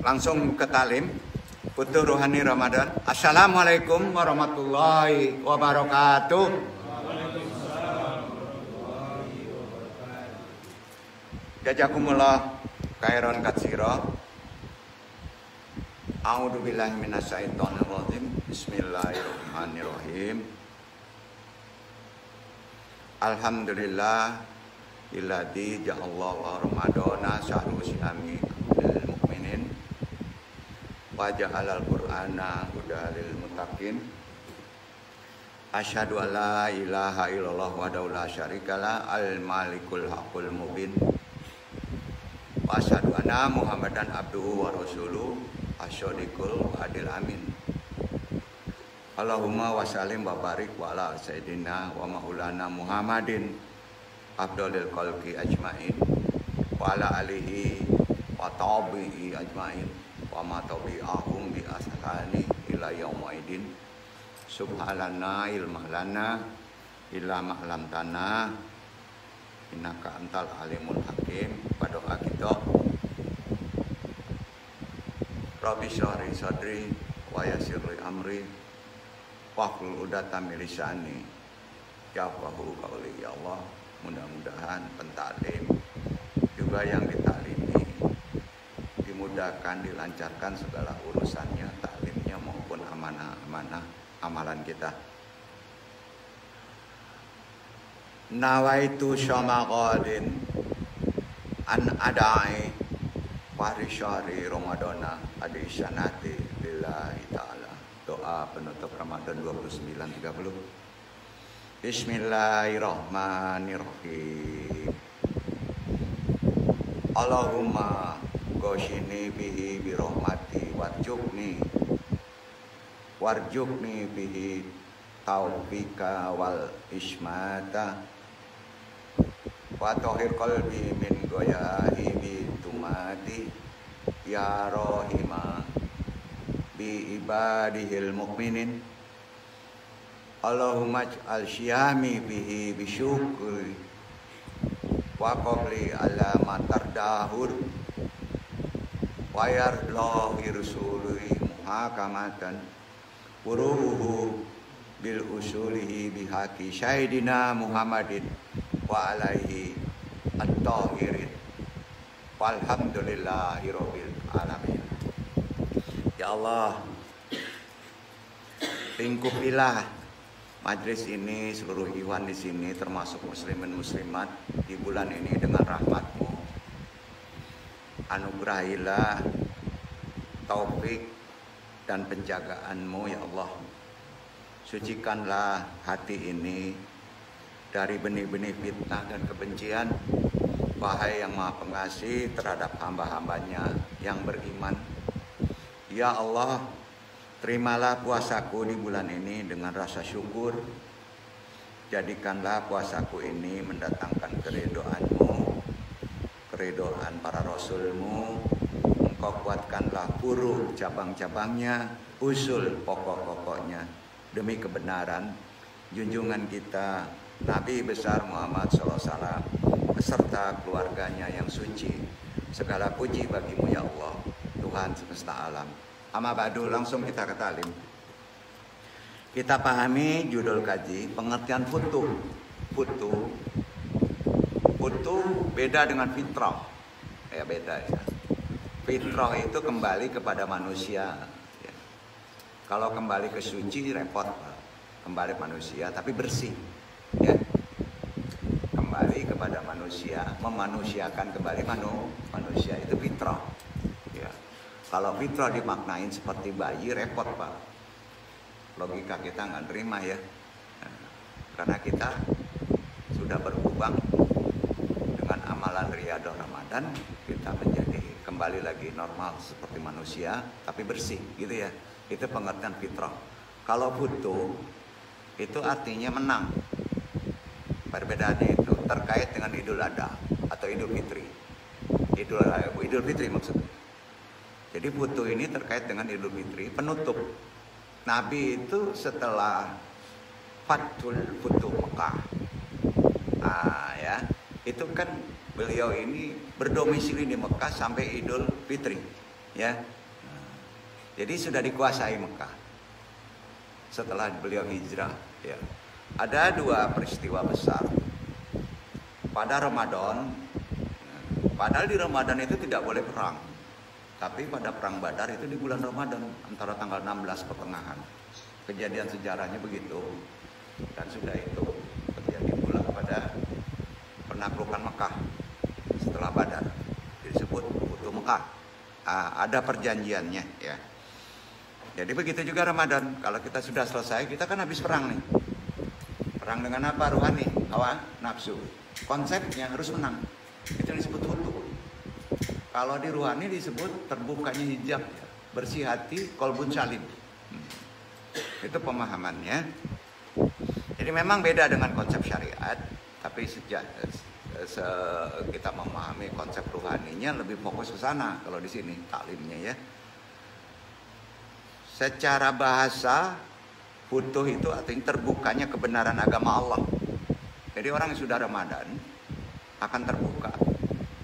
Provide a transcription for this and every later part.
Langsung ke talim Putu Rohani Ramadan. Assalamualaikum warahmatullahi wabarakatuh. Jazakumullah khairan katsira. A'udzubillahi minasyaitonirrajim. Bismillahirrahmanirrahim. Alhamdulillah illadzi ja'allahu ramadana syahrul syami lil mukminin wa ja'alal qur'ana hudal lil muttaqin. Asyhadu an la ilaha illallah wahdahu la syarikalah al malikul haqqul mubin. Wa asyhadu anna Muhammadan abduhu wa rasuluh asyadiqul adil amin. Allahumma wa sallim wa barik wa ala sayyidina wa maulana Muhammadin afdalil khalqi ajmain wa ala alihi wa tabi'i ajmain wa ma tabi'ahum bi asani ila yaumidin. Subhanallah ilma lana illa ma 'allamtana innaka antal alimul hakim. Berdoa kita, Rabbi shrah li sadri wa yassir li amri wahlul 'uqdatam min lisani yafqahu qawli. Ya Allah, mudah-mudahan pentaklim juga yang ditaklimi dimudahkan, dilancarkan segala urusannya, taklimnya maupun amanah-amanah amalan kita. Nawaitu syamaqadin an adai fahri syahri Ramadana adisyanati lillahi ta'ala. Doa penutup Ramadan 29-30. Bismillahirrahmanirrahim. Allahumma ghashini bihi birahmati warjukni bihi taufika wal ismata wa tahhir qalbi min goyahi bi tumati ya rahima bi ibadihil mukminin. Allahumma ij'al syami bihi bisyukri wa qabli ala matardahur wa yarlahi rusuli muhakamatan wuruhu bil usulihi bihaqi syahidina Muhammadin wa alaihi at-tahirin walhamdulillahi rabbil alamin. Ya Allah, lingkupilah majlis ini, seluruh ikhwan di sini termasuk muslimin muslimat di bulan ini dengan rahmat-Mu. Anugerahilah taufik dan penjagaan-Mu ya Allah. Sucikanlah hati ini dari benih-benih fitnah dan kebencian. Wahai yang Maha Pengasih terhadap hamba-hambanya yang beriman. Ya Allah, terimalah puasaku di bulan ini dengan rasa syukur. Jadikanlah puasaku ini mendatangkan keridhaan-Mu, keridhaan para Rasul-Mu. Engkau kuatkanlah furuh cabang-cabangnya, usul pokok-pokoknya, demi kebenaran junjungan kita Nabi besar Muhammad SAW beserta keluarganya yang suci. Segala puji bagi-Mu ya Allah, Tuhan semesta alam. Amma ba'du, langsung kita ke talim. Kita pahami judul kaji, pengertian futuh. Futuh beda dengan fitrah. Ya beda ya. Fitrah itu kembali kepada manusia. Ya. Kalau kembali ke suci repot, kembali manusia tapi bersih. Ya. Kembali kepada manusia, memanusiakan kembali manusia itu fitrah. Ya. Kalau fitrah dimaknain seperti bayi repot Pak. Logika kita nggak terima ya. Nah, karena kita sudah berkubang dengan amalan riyadhah Ramadan, kita menjadi kembali lagi normal seperti manusia tapi bersih gitu ya. Itu pengertian fitrah. Kalau futuh itu artinya menang. Perbedaannya itu terkait dengan Idul Adha atau Idul Fitri. Idul Fitri maksudnya. Jadi futuh ini terkait dengan Idul Fitri, penutup. Nabi itu setelah Fathul Futuh Mekah. Nah, ya, itu kan beliau ini berdomisili di Mekah sampai Idul Fitri. Ya. Jadi sudah dikuasai Mekah setelah beliau hijrah. Ya. Ada dua peristiwa besar pada Ramadan. Padahal di Ramadan itu tidak boleh perang, tapi pada perang Badar itu di bulan Ramadan antara tanggal 16 pertengahan. Kejadian sejarahnya begitu, dan sudah itu terjadi pula pada penaklukan Mekah setelah Badar, disebut Futuh Mekah. Ada perjanjiannya ya. Jadi begitu juga Ramadan. Kalau kita sudah selesai, kita kan habis perang nih. Perang dengan apa? Rohani, hawa nafsu. Konsepnya harus menang. Itu disebut futuh. Kalau di rohani disebut terbukanya hijab, bersih hati, kolbun salim. Itu pemahamannya. Jadi memang beda dengan konsep syariat, tapi sejak kita memahami konsep rohaninya lebih fokus ke sana. Kalau di sini taklimnya ya. Secara bahasa, futuh itu artinya terbukanya kebenaran agama Allah. Jadi orang yang sudah Ramadan akan terbuka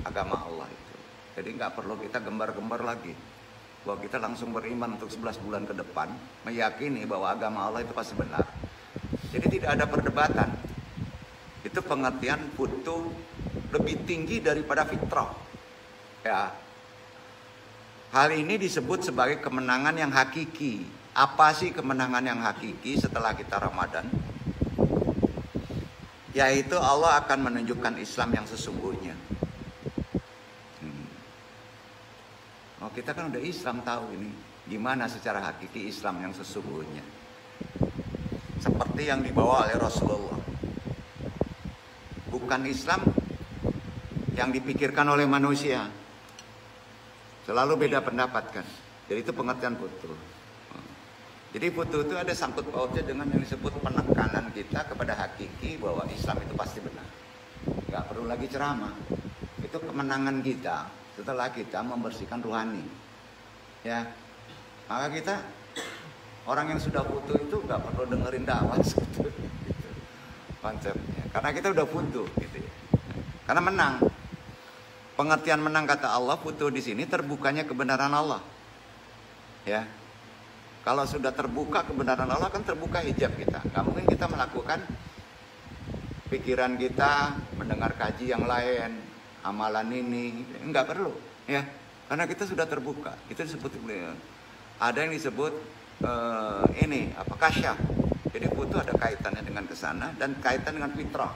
agama Allah itu. Jadi nggak perlu kita gembar-gembar lagi bahwa kita langsung beriman untuk 11 bulan ke depan, meyakini bahwa agama Allah itu pasti benar. Jadi tidak ada perdebatan. Itu pengertian futuh lebih tinggi daripada fitrah. Ya. Hal ini disebut sebagai kemenangan yang hakiki. Apa sih kemenangan yang hakiki setelah kita Ramadan? Yaitu Allah akan menunjukkan Islam yang sesungguhnya. Oh, kita kan udah Islam, tahu ini gimana secara hakiki Islam yang sesungguhnya. Seperti yang dibawa oleh Rasulullah. Bukan Islam yang dipikirkan oleh manusia. Selalu beda pendapat kan. Jadi itu pengertian futuh. Jadi futuh itu ada sangkut pautnya dengan yang disebut penekanan kita kepada hakiki bahwa Islam itu pasti benar. Gak perlu lagi ceramah. Itu kemenangan kita setelah kita membersihkan rohani. Ya, maka kita orang yang sudah futuh itu gak perlu dengerin dakwah gitu. Konsepnya. Karena kita udah futuh gitu ya. Karena menang. Pengertian menang kata Allah, futuh di sini terbukanya kebenaran Allah. Ya. Kalau sudah terbuka kebenaran Allah, kan terbuka hijab kita. Gak mungkin kita melakukan pikiran kita, mendengar kaji yang lain, amalan ini, nggak perlu, ya. Karena kita sudah terbuka. Itu disebut, ada yang disebut kasyaf. Jadi futuh ada kaitannya dengan kesana dan kaitan dengan fitrah,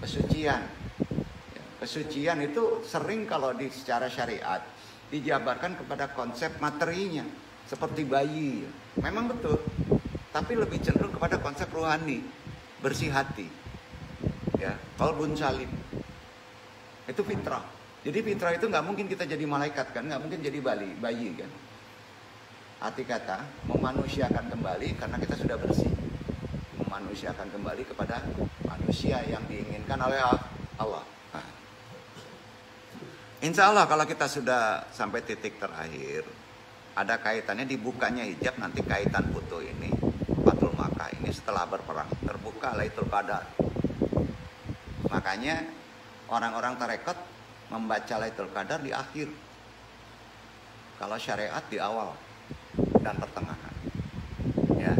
kesucian. Ya, kesucian itu sering kalau secara syariat dijabarkan kepada konsep materinya. Seperti bayi, memang betul, tapi lebih cenderung kepada konsep rohani, bersih hati, ya, qalbun salim, itu fitrah. Jadi fitrah itu nggak mungkin kita jadi malaikat kan, nggak mungkin jadi bayi kan. Arti kata memanusiakan kembali karena kita sudah bersih, memanusiakan kembali kepada manusia yang diinginkan oleh Allah. Nah. Insya Allah kalau kita sudah sampai titik terakhir, ada kaitannya dibukanya hijab, nanti kaitan futuh ini, Fathul Makkah ini setelah berperang, terbuka Lailatul Qadar. Makanya orang-orang tarekat membaca Lailatul Qadar di akhir. Kalau syariat di awal dan pertengahan. Ya.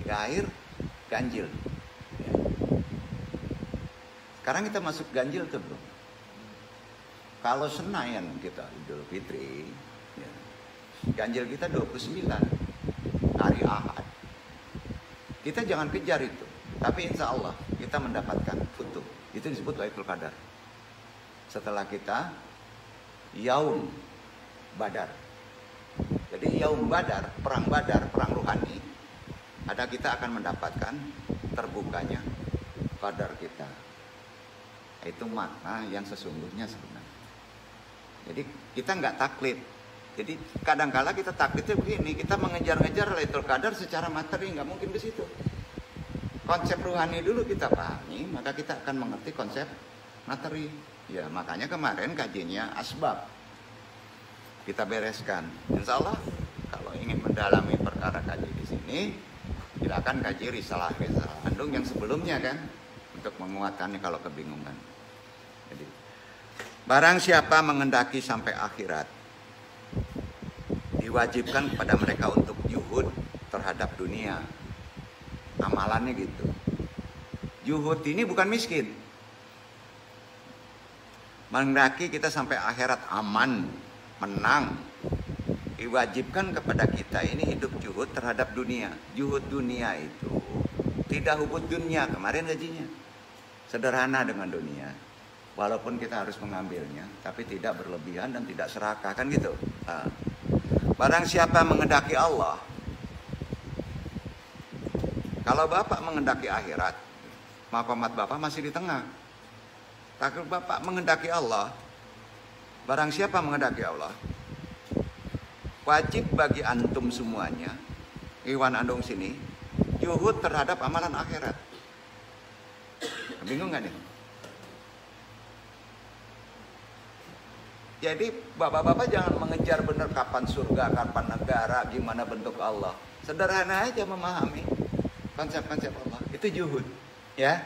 Di akhir ganjil. Ya. Sekarang kita masuk ganjil tuh, bro. Kalau Senayan kita Idul Fitri, ya, ganjil kita 29 hari Ahad. Kita jangan kejar itu, tapi insya Allah kita mendapatkan futuh. Itu disebut Lailatul Qadar. Setelah kita Yaum Badar. Jadi Yaum Badar, perang rohani, ada kita akan mendapatkan terbukanya qadar kita. Itu makna yang sesungguhnya sebenarnya. Jadi kita nggak taklid. Jadi kadang-kala kita taklidnya begini, kita mengejar-ngejar Lailatul Qadar secara materi, nggak mungkin ke situ. Konsep rohani dulu kita pahami, maka kita akan mengerti konsep materi. Ya, makanya kemarin kajiannya asbab kita bereskan. Insya Allah kalau ingin mendalami perkara kaji di sini, silakan kaji risalah Bandung yang sebelumnya kan, untuk menguatkannya kalau kebingungan. Jadi barang siapa mengendaki sampai akhirat, diwajibkan kepada mereka untuk juhud terhadap dunia. Amalannya gitu. Juhud ini bukan miskin. Mendaki kita sampai akhirat aman, menang. Diwajibkan kepada kita ini hidup juhud terhadap dunia. Juhud dunia itu tidak hubud dunia, kemarin gajinya. Sederhana dengan dunia. Walaupun kita harus mengambilnya, tapi tidak berlebihan dan tidak serakah, kan gitu. Barang siapa mengendaki Allah, kalau Bapak mengendaki akhirat, maqamat Bapak masih di tengah. Tapi Bapak mengendaki Allah, barang siapa mengendaki Allah, wajib bagi antum semuanya, Iwan Andong sini, juhud terhadap amalan akhirat. Bingung gak nih? Jadi bapak-bapak jangan mengejar benar kapan surga, kapan negara, gimana bentuk Allah. Sederhana aja memahami konsep-konsep Allah. Itu juhud, ya.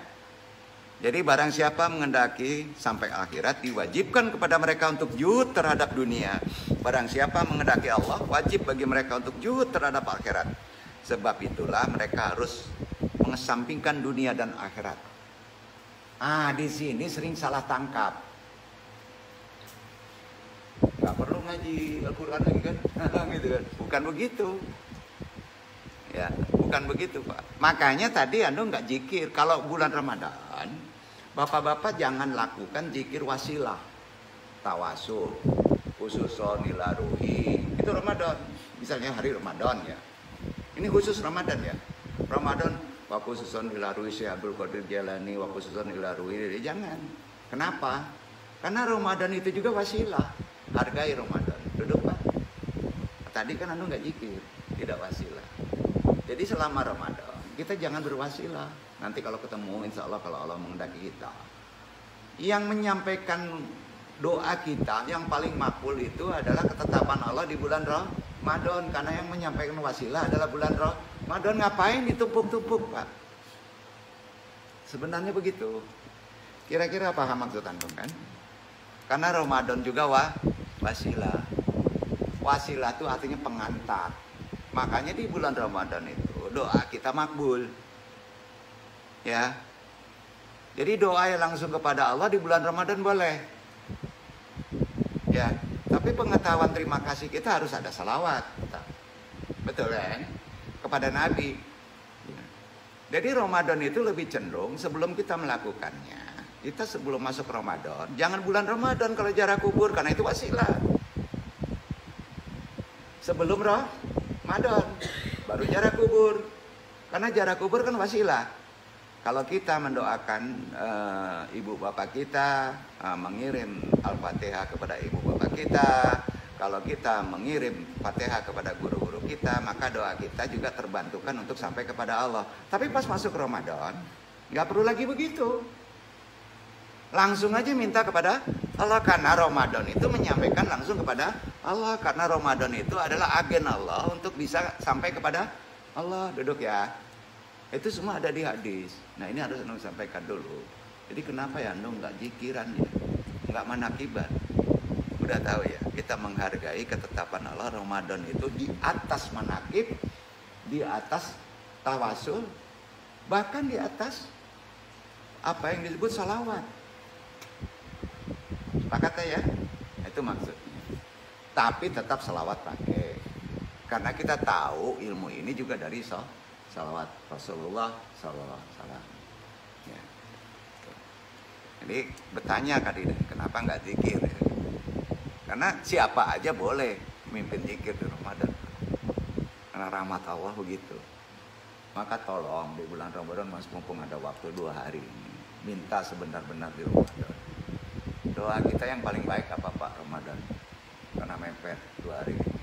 Jadi barang siapa mengendaki sampai akhirat, diwajibkan kepada mereka untuk juhud terhadap dunia. Barang siapa mengendaki Allah, wajib bagi mereka untuk juhud terhadap akhirat. Sebab itulah mereka harus mengesampingkan dunia dan akhirat. Di sini sering salah tangkap. Gak perlu ngaji Al-Quran lagi kan? Gitu kan? Bukan begitu. Ya, bukan begitu Pak. Makanya tadi Anda nggak zikir. Kalau bulan Ramadan, bapak-bapak jangan lakukan zikir wasilah, tawasul, khususon ilaruhi. Itu Ramadan. Misalnya hari Ramadan ya. Ini khusus Ramadan ya. Ramadan wa khususon ilaruhi Syekh Abdul Qadir Jailani wa khususon ilaruhi. Jangan. Kenapa? Karena Ramadan itu juga wasilah. Hargai Ramadan. Duduk Pak. Tadi kan Anda nggak zikir, tidak wasilah. Jadi selama Ramadan kita jangan berwasilah. Nanti kalau ketemu insya Allah kalau Allah menghendaki kita, yang menyampaikan doa kita yang paling makbul itu adalah ketetapan Allah di bulan Ramadan. Karena yang menyampaikan wasilah adalah bulan Ramadan. Ngapain ditumpuk-tumpuk Pak? Sebenarnya begitu. Kira-kira paham maksud antum kan? Karena Ramadan juga wasilah. Wasilah itu artinya pengantar. Makanya di bulan Ramadan itu doa kita makbul. Ya. Jadi doa yang langsung kepada Allah di bulan Ramadan boleh. Ya. Tapi pengetahuan terima kasih kita harus ada salawat. Betul kan? Kepada Nabi. Jadi Ramadan itu lebih cenderung sebelum kita melakukannya. Kita sebelum masuk Ramadan, jangan bulan Ramadan kalau jarak kubur, karena itu wasilah. Sebelum Ramadan, baru jarak kubur. Karena jarak kubur kan wasilah. Kalau kita mendoakan ibu bapak kita, mengirim Al-Fatihah kepada ibu bapak kita, kalau kita mengirim Fatihah kepada guru-guru kita, maka doa kita juga terbantukan untuk sampai kepada Allah. Tapi pas masuk Ramadan, nggak perlu lagi begitu. Langsung aja minta kepada Allah, karena Ramadan itu menyampaikan langsung kepada Allah. Karena Ramadan itu adalah agen Allah untuk bisa sampai kepada Allah. Duduk ya. Itu semua ada di hadis. Nah ini harus Anda sampaikan dulu. Jadi kenapa ya Anda nggak zikiran ya? Nggak manakiban. Udah tahu ya, kita menghargai ketetapan Allah. Ramadan itu di atas manakib, di atas tawasul, bahkan di atas apa yang disebut salawat. Sepakat ya? Itu maksudnya. Tapi tetap salawat pakai. Karena kita tahu ilmu ini juga dari salawat Rasulullah SAW. Ya. Jadi bertanya tadi, kenapa nggak zikir? Karena siapa aja boleh mimpin zikir di Ramadan. Karena rahmat Allah begitu. Maka tolong di bulan Ramadan mas, mumpung ada waktu 2 hari ini, minta sebenar-benar di Ramadan. Doa kita yang paling baik apa Pak Ramadan? Karena mepet 2 hari ini.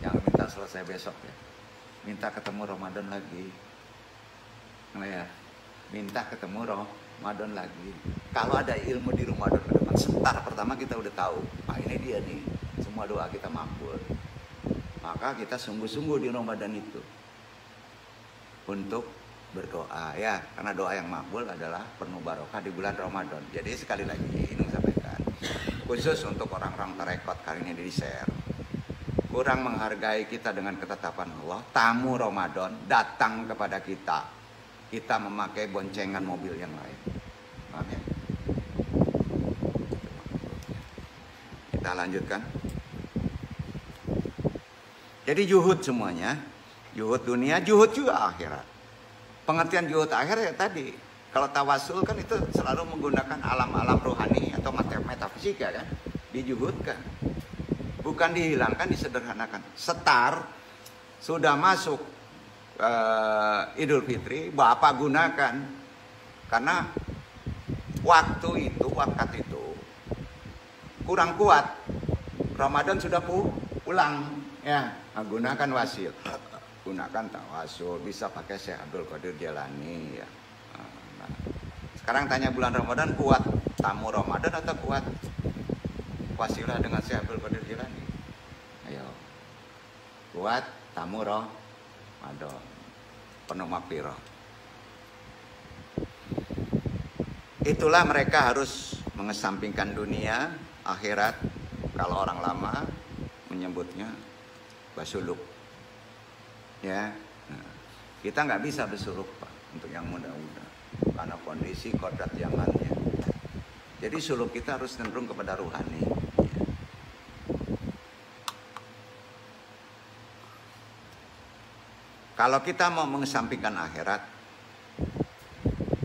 Jangan minta selesai besok ya. Minta ketemu Ramadan lagi. Nah ya, minta ketemu Ramadan lagi. Kalau ada ilmu di Ramadan ke depan, sebentar pertama kita udah tahu, ini dia nih, semua doa kita makbul. Maka kita sungguh-sungguh di Ramadan itu untuk berdoa ya, karena doa yang makbul adalah penuh barokah di bulan Ramadan. Jadi sekali lagi ini sampaikan, khusus untuk orang-orang tarekat kali ini di share, kurang menghargai kita dengan ketetapan Allah. Tamu Ramadan datang kepada kita, kita memakai boncengan mobil yang lain. Paham ya? Kita lanjutkan. Jadi juhud semuanya, juhud dunia, juhud juga akhirat. Pengertian juhud akhirat ya tadi, kalau tawasul kan itu selalu menggunakan alam-alam rohani atau metafisika kan, dijuhudkan. Bukan dihilangkan, disederhanakan. Setar sudah masuk Idul Fitri, Bapak gunakan. Karena waktu itu, wakat itu kurang kuat. Ramadan sudah pulang. Ya, gunakan wasil. Gunakan tawasul, bisa pakai Syekh Abdul Qadir Jailani ya. Nah, sekarang tanya bulan Ramadan kuat tamu Ramadan atau kuat wasilah dengan Syekh Abdul Qadir Jailani? Ayo. Kuat tamu Ramadan. Penuh maghfirah. Itulah mereka harus mengesampingkan dunia, akhirat. Kalau orang lama menyebutnya basuluk. Ya, nah, kita nggak bisa bersuluk Pak untuk yang muda-muda karena kondisi kodrat zamannya. Jadi suluk kita harus cenderung kepada ruhani. Kalau kita mau mengesampingkan akhirat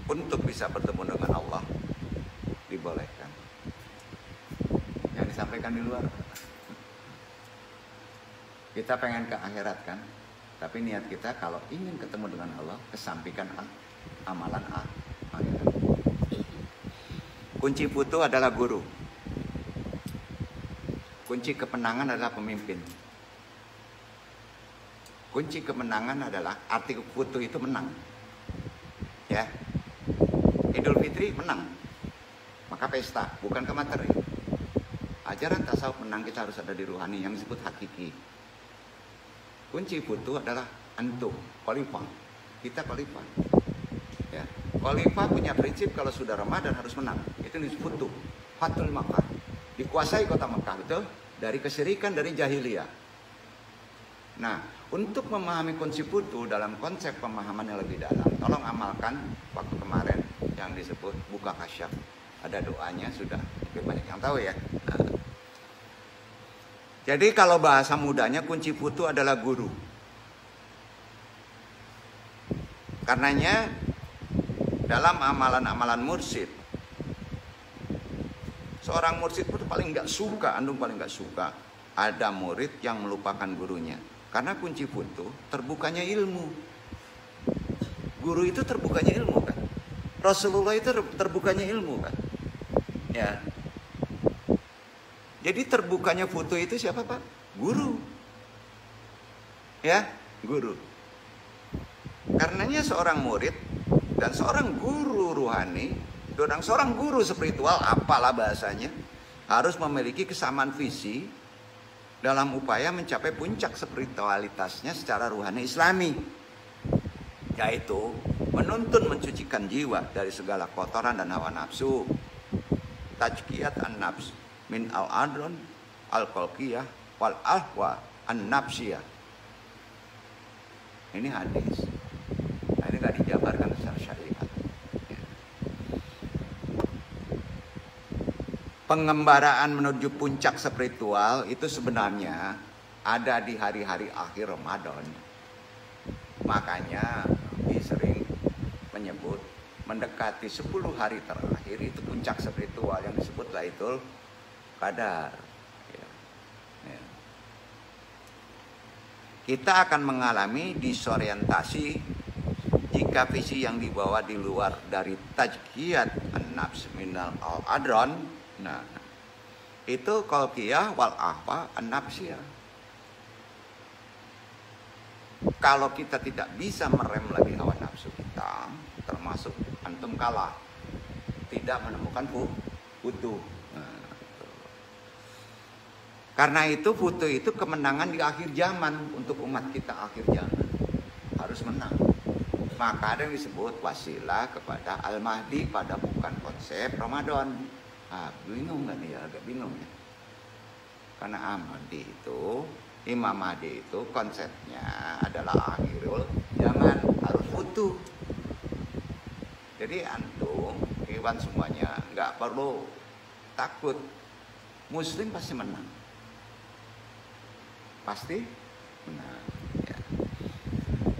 untuk bisa bertemu dengan Allah, dibolehkan. Yang disampaikan di luar. Kita pengen ke akhirat kan? Tapi niat kita kalau ingin ketemu dengan Allah, kesampingkan amalan akhirat. Kunci futuh adalah guru. Kunci kemenangan adalah pemimpin. Kunci kemenangan adalah arti futuh itu menang. Ya. Idul Fitri menang. Maka pesta, bukan ke materi. Ajaran tasawuf menang kita harus ada di ruhani yang disebut hakiki. Kunci futuh adalah antum, khalifah. Kita khalifah. Ya. Khalifah punya prinsip kalau sudah Ramadan harus menang. Itu disebut futuh. Fatul Makkah. Dikuasai kota Makkah, betul? Dari kesyirikan, dari jahiliyah. Nah, untuk memahami kunci futuh dalam konsep pemahaman yang lebih dalam, tolong amalkan waktu kemarin yang disebut buka kasyaf. Ada doanya sudah, lebih banyak yang tahu ya. Nah. Jadi kalau bahasa mudanya kunci futuh adalah guru. Karenanya dalam amalan-amalan mursyid, seorang mursyid itu paling nggak suka, antum paling nggak suka ada murid yang melupakan gurunya. Karena kunci futuh terbukanya ilmu. Guru itu terbukanya ilmu kan. Rasulullah itu terbukanya ilmu kan. Ya. Jadi terbukanya futuh itu siapa Pak? Guru. Ya, guru. Karenanya seorang murid dan seorang guru ruhani, dan seorang guru spiritual, apalah bahasanya, harus memiliki kesamaan visi dalam upaya mencapai puncak spiritualitasnya secara ruhani Islami. Yaitu menuntun mencucikan jiwa dari segala kotoran dan hawa nafsu. Tajkiyat an-nafs min al-adron al-qalqiyah wal ahwa an-nafsiyah. Ini hadis. Nah, ini nggak dijabarkan secara syariat. Pengembaraan menuju puncak spiritual itu sebenarnya ada di hari-hari akhir Ramadan. Makanya sering menyebut mendekati 10 hari terakhir itu puncak spiritual yang disebut Lailatul Qadar. Ya. Ya. Kita akan mengalami disorientasi jika visi yang dibawa di luar dari tajkiyat an-nafs minal al-adron. Nah, itu qalqiyah wal ahwa an-nafsiyah. Kalau kita tidak bisa merem lagi hawa nafsu kita, termasuk antum kalah, tidak menemukan futuh. Nah, karena itu futuh itu kemenangan di akhir zaman untuk umat kita akhir zaman harus menang. Maka ada yang disebut wasilah kepada Al-Mahdi pada bukan konsep Ramadan. Bingung nggak nih ya? Agak bingung ya. Karena Al-Mahdi itu Imam Mahdi itu konsepnya adalah akhirul zaman, harus utuh. Jadi antum, hewan semuanya nggak perlu takut. Muslim pasti menang. Pasti menang. Ya.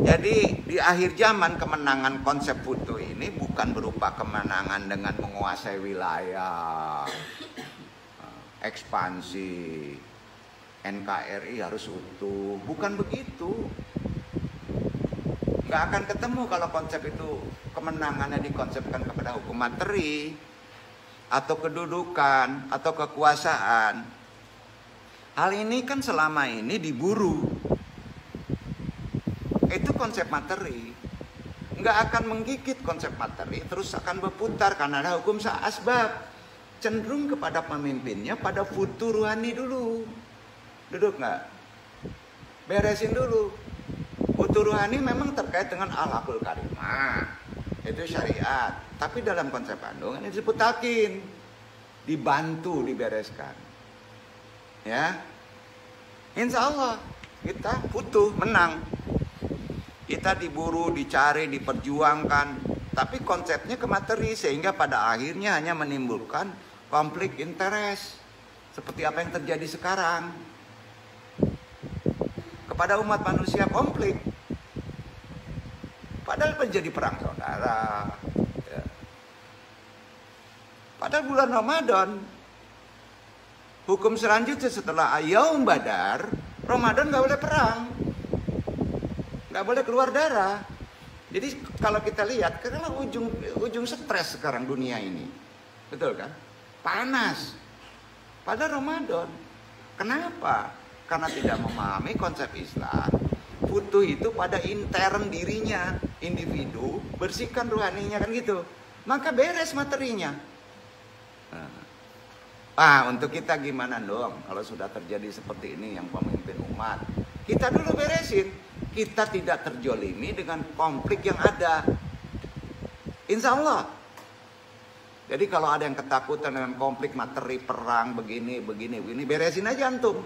Jadi di akhir zaman kemenangan konsep utuh ini bukan berupa kemenangan dengan menguasai wilayah, ekspansi, NKRI harus utuh, bukan begitu. Nggak akan ketemu kalau konsep itu kemenangannya dikonsepkan kepada hukum materi atau kedudukan atau kekuasaan. Hal ini kan selama ini diburu. Itu konsep materi. Nggak akan menggigit konsep materi, terus akan berputar karena ada hukum asbab. Cenderung kepada pemimpinnya pada futur ruhani dulu. Duduk nggak? Beresin dulu. Futur ruhani memang terkait dengan al-akul karimah. Itu syariat. Tapi dalam konsep kandungan ini disebut talqin. Dibantu, dibereskan. Ya. Insya Allah kita butuh menang. Kita diburu, dicari, diperjuangkan. Tapi konsepnya ke materi sehingga pada akhirnya hanya menimbulkan konflik interest. Seperti apa yang terjadi sekarang. Kepada umat manusia konflik. Padahal menjadi perang saudara. Ya. Padahal bulan Ramadan. Hukum selanjutnya setelah Yaum Badar, Ramadan gak boleh perang. Gak boleh keluar darah. Jadi kalau kita lihat, karena ujung stres sekarang dunia ini. Betul kan? Panas. Padahal Ramadan. Kenapa? Karena tidak memahami konsep Islam. Futuh itu pada intern dirinya. Individu, bersihkan ruhaninya kan gitu. Maka beres materinya. Untuk kita gimana dong? Kalau sudah terjadi seperti ini yang pemimpin umat. Kita dulu beresin. Kita tidak terjolimi dengan konflik yang ada. Insya Allah. Jadi kalau ada yang ketakutan dengan konflik materi, perang, begini, beresin aja antum.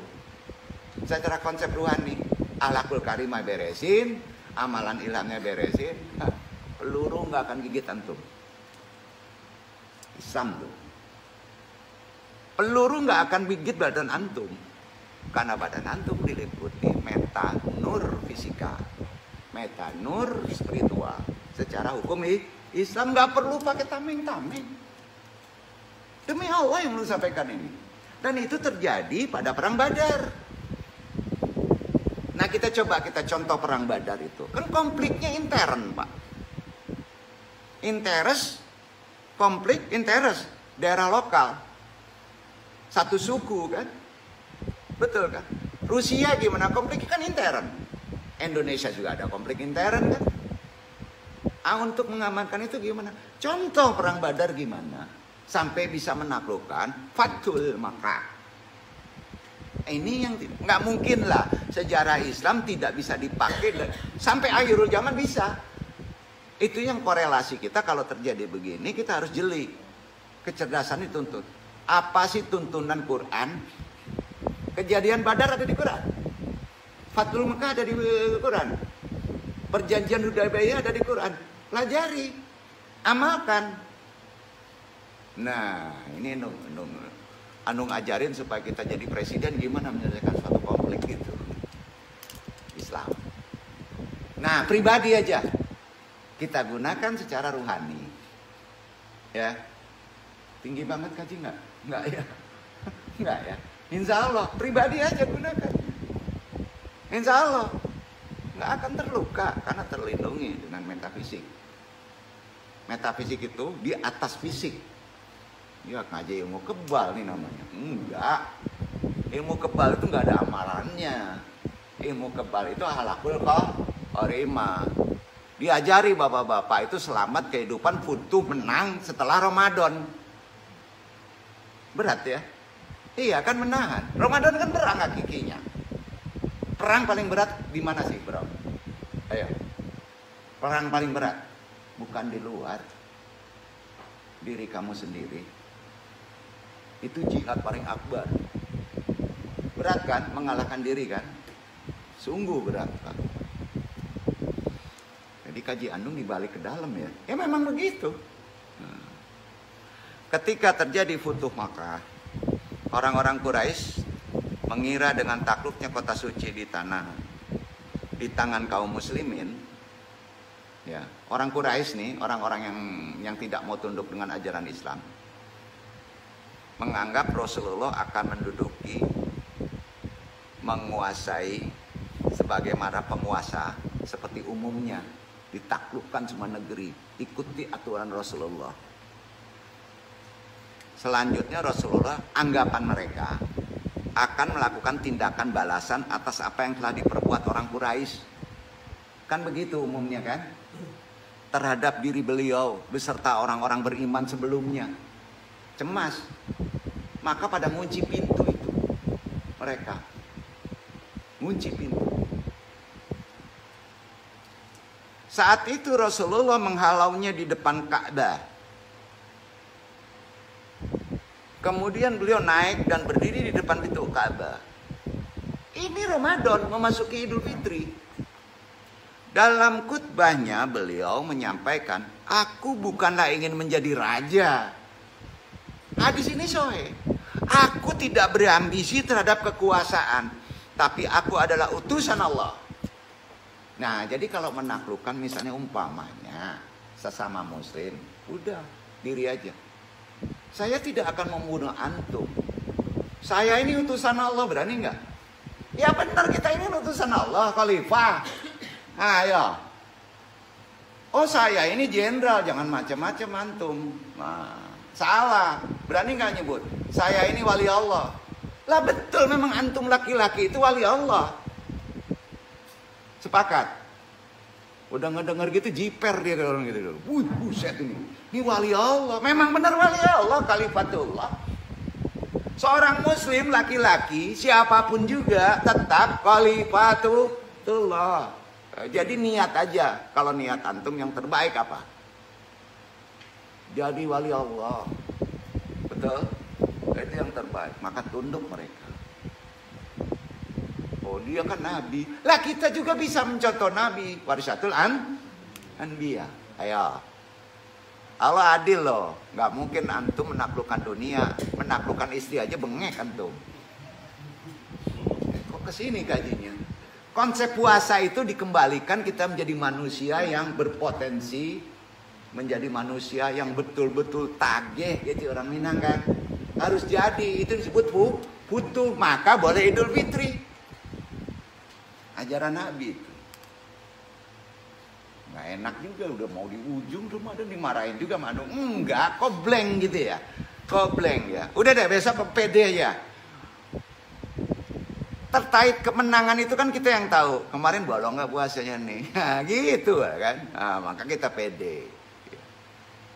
Secara konsep ruhani, al-akul karimah beresin, amalan ilhamnya beresin, peluru nggak akan gigit antum. Islam tuh. Peluru nggak akan gigit badan antum. Karena badan antum diliputi meta nur fisika, meta nur spiritual. Secara hukum Islam nggak perlu pakai tameng-tameng. Demi Allah yang lu sampaikan ini. Dan itu terjadi pada perang Badar. Nah kita contoh perang Badar itu. Kan konfliknya intern Pak. Konflik interest, daerah lokal. Satu suku kan. Betul kan? Rusia gimana? Konflik kan intern. Indonesia juga ada konflik intern kan? Untuk mengamankan itu gimana? Contoh perang Badar gimana? Sampai bisa menaklukkan Fathul Makkah. Ini yang nggak mungkin lah sejarah Islam tidak bisa dipakai sampai akhirul zaman bisa. Itu yang korelasi kita kalau terjadi begini kita harus jeli. Kecerdasan dituntut. Apa sih tuntunan Quran? Kejadian Badar ada di Quran. Fathul Makkah ada di Quran. Perjanjian Hudaybiyah ada di Quran. Pelajari, amalkan. Nah, ini anu ngajarin supaya kita jadi presiden gimana menyelesaikan suatu konflik itu. Islam. Nah, pribadi aja. Kita gunakan secara ruhani. Ya. Tinggi banget kaji nggak? Nggak ya? Nggak ya? Insya Allah, pribadi aja gunakan. Insya Allah, nggak akan terluka karena terlindungi dengan metafisik. Metafisik itu di atas fisik. Ya ngaji ilmu kebal nih namanya. Enggak. Ilmu kebal itu nggak ada amalannya. Ilmu kebal itu halakul qarimah. Diajari bapak-bapak itu selamat kehidupan futuh menang setelah Ramadan. Berat ya? Iya kan menahan. Ramadan kan perang hakikinya. Perang paling berat di mana sih bro? Ayo. Perang paling berat. Bukan di luar. Diri kamu sendiri. Itu jihad paling akbar. Berat kan? Mengalahkan diri kan? Sungguh berat, Pak. Jadi Kaji Andung dibalik ke dalam ya. Ya memang begitu. Ketika terjadi Futuh Makkah, orang-orang Quraisy mengira dengan takluknya kota suci di tangan kaum muslimin, ya, orang Quraisy nih, orang-orang yang tidak mau tunduk dengan ajaran Islam, menganggap Rasulullah akan menduduki, menguasai sebagaimana penguasa seperti umumnya, ditaklukkan semua negeri, ikuti aturan Rasulullah. Selanjutnya Rasulullah, anggapan mereka, akan melakukan tindakan balasan atas apa yang telah diperbuat orang Quraisy. Kan begitu umumnya kan? Terhadap diri beliau beserta orang-orang beriman sebelumnya. Cemas. Maka pada ngunci pintu itu. Mereka ngunci pintu. Saat itu Rasulullah menghalaunya di depan Ka'bah. Kemudian beliau naik dan berdiri di depan pintu Ka'bah. Ini Ramadan memasuki Idul Fitri. Dalam khutbahnya beliau menyampaikan, aku bukanlah ingin menjadi raja. Hadis ini sahih. Aku tidak berambisi terhadap kekuasaan, tapi aku adalah utusan Allah. Nah, jadi kalau menaklukkan misalnya umpamanya sesama muslim, udah diri aja. Saya tidak akan membunuh antum. Saya ini utusan Allah, berani nggak? Ya benar, kita ini utusan Allah, khalifah. Ayo. Oh saya ini jenderal, jangan macam-macam antum. Nah, salah, berani nggak nyebut? Saya ini wali Allah. Lah betul, memang antum laki-laki itu wali Allah. Sepakat. Udah ngedenger gitu jiper dia orang gitu. Buset ini. Ini wali Allah, memang benar wali Allah, khalifatullah. Seorang muslim laki-laki, siapapun juga tetap khalifatullah. Jadi niat aja, kalau niat antum yang terbaik apa? Jadi wali Allah. Betul? Itu yang terbaik, maka tunduk mereka. Oh dia kan nabi. Lah kita juga bisa mencontoh nabi. Warisatul anbiya. Ayo. Allah adil loh, nggak mungkin antum menaklukkan dunia, menaklukkan istri aja bengek antum. Kok kesini kajinya? Konsep puasa itu dikembalikan kita menjadi manusia yang berpotensi, menjadi manusia yang betul-betul tagih, gitu orang Minang kan? Harus jadi, itu disebut butuh, maka boleh Idul Fitri. Ajaran Nabi itu. Nggak enak juga, udah mau di ujung Ramadan dimarahin juga Manu. Enggak, kok blank gitu ya. Kok blank ya. Udah deh besok pede ya. Terkait kemenangan itu kan kita yang tahu. Kemarin bolong nggak puasanya nih. Nah, gitu kan. Nah, maka kita pede.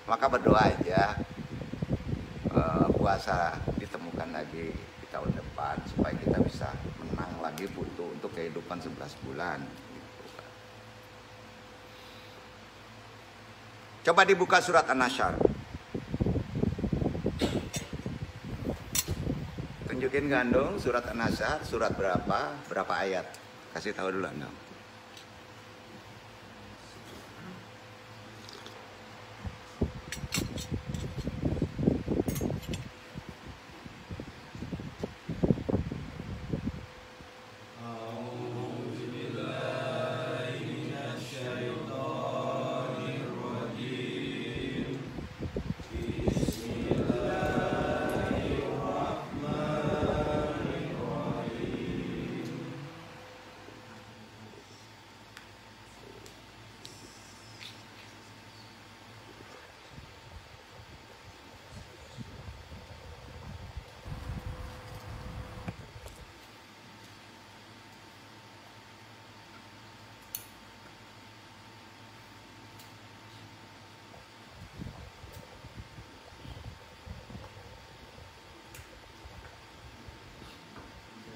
Maka berdoa aja. Puasa ditemukan lagi di tahun depan. Supaya kita bisa menang lagi butuh untuk kehidupan 11 bulan. Coba dibuka surat An-Nasyr. Tunjukin gandung surat An-Nasyr, surat berapa? Berapa ayat? Kasih tahu dulu Anda.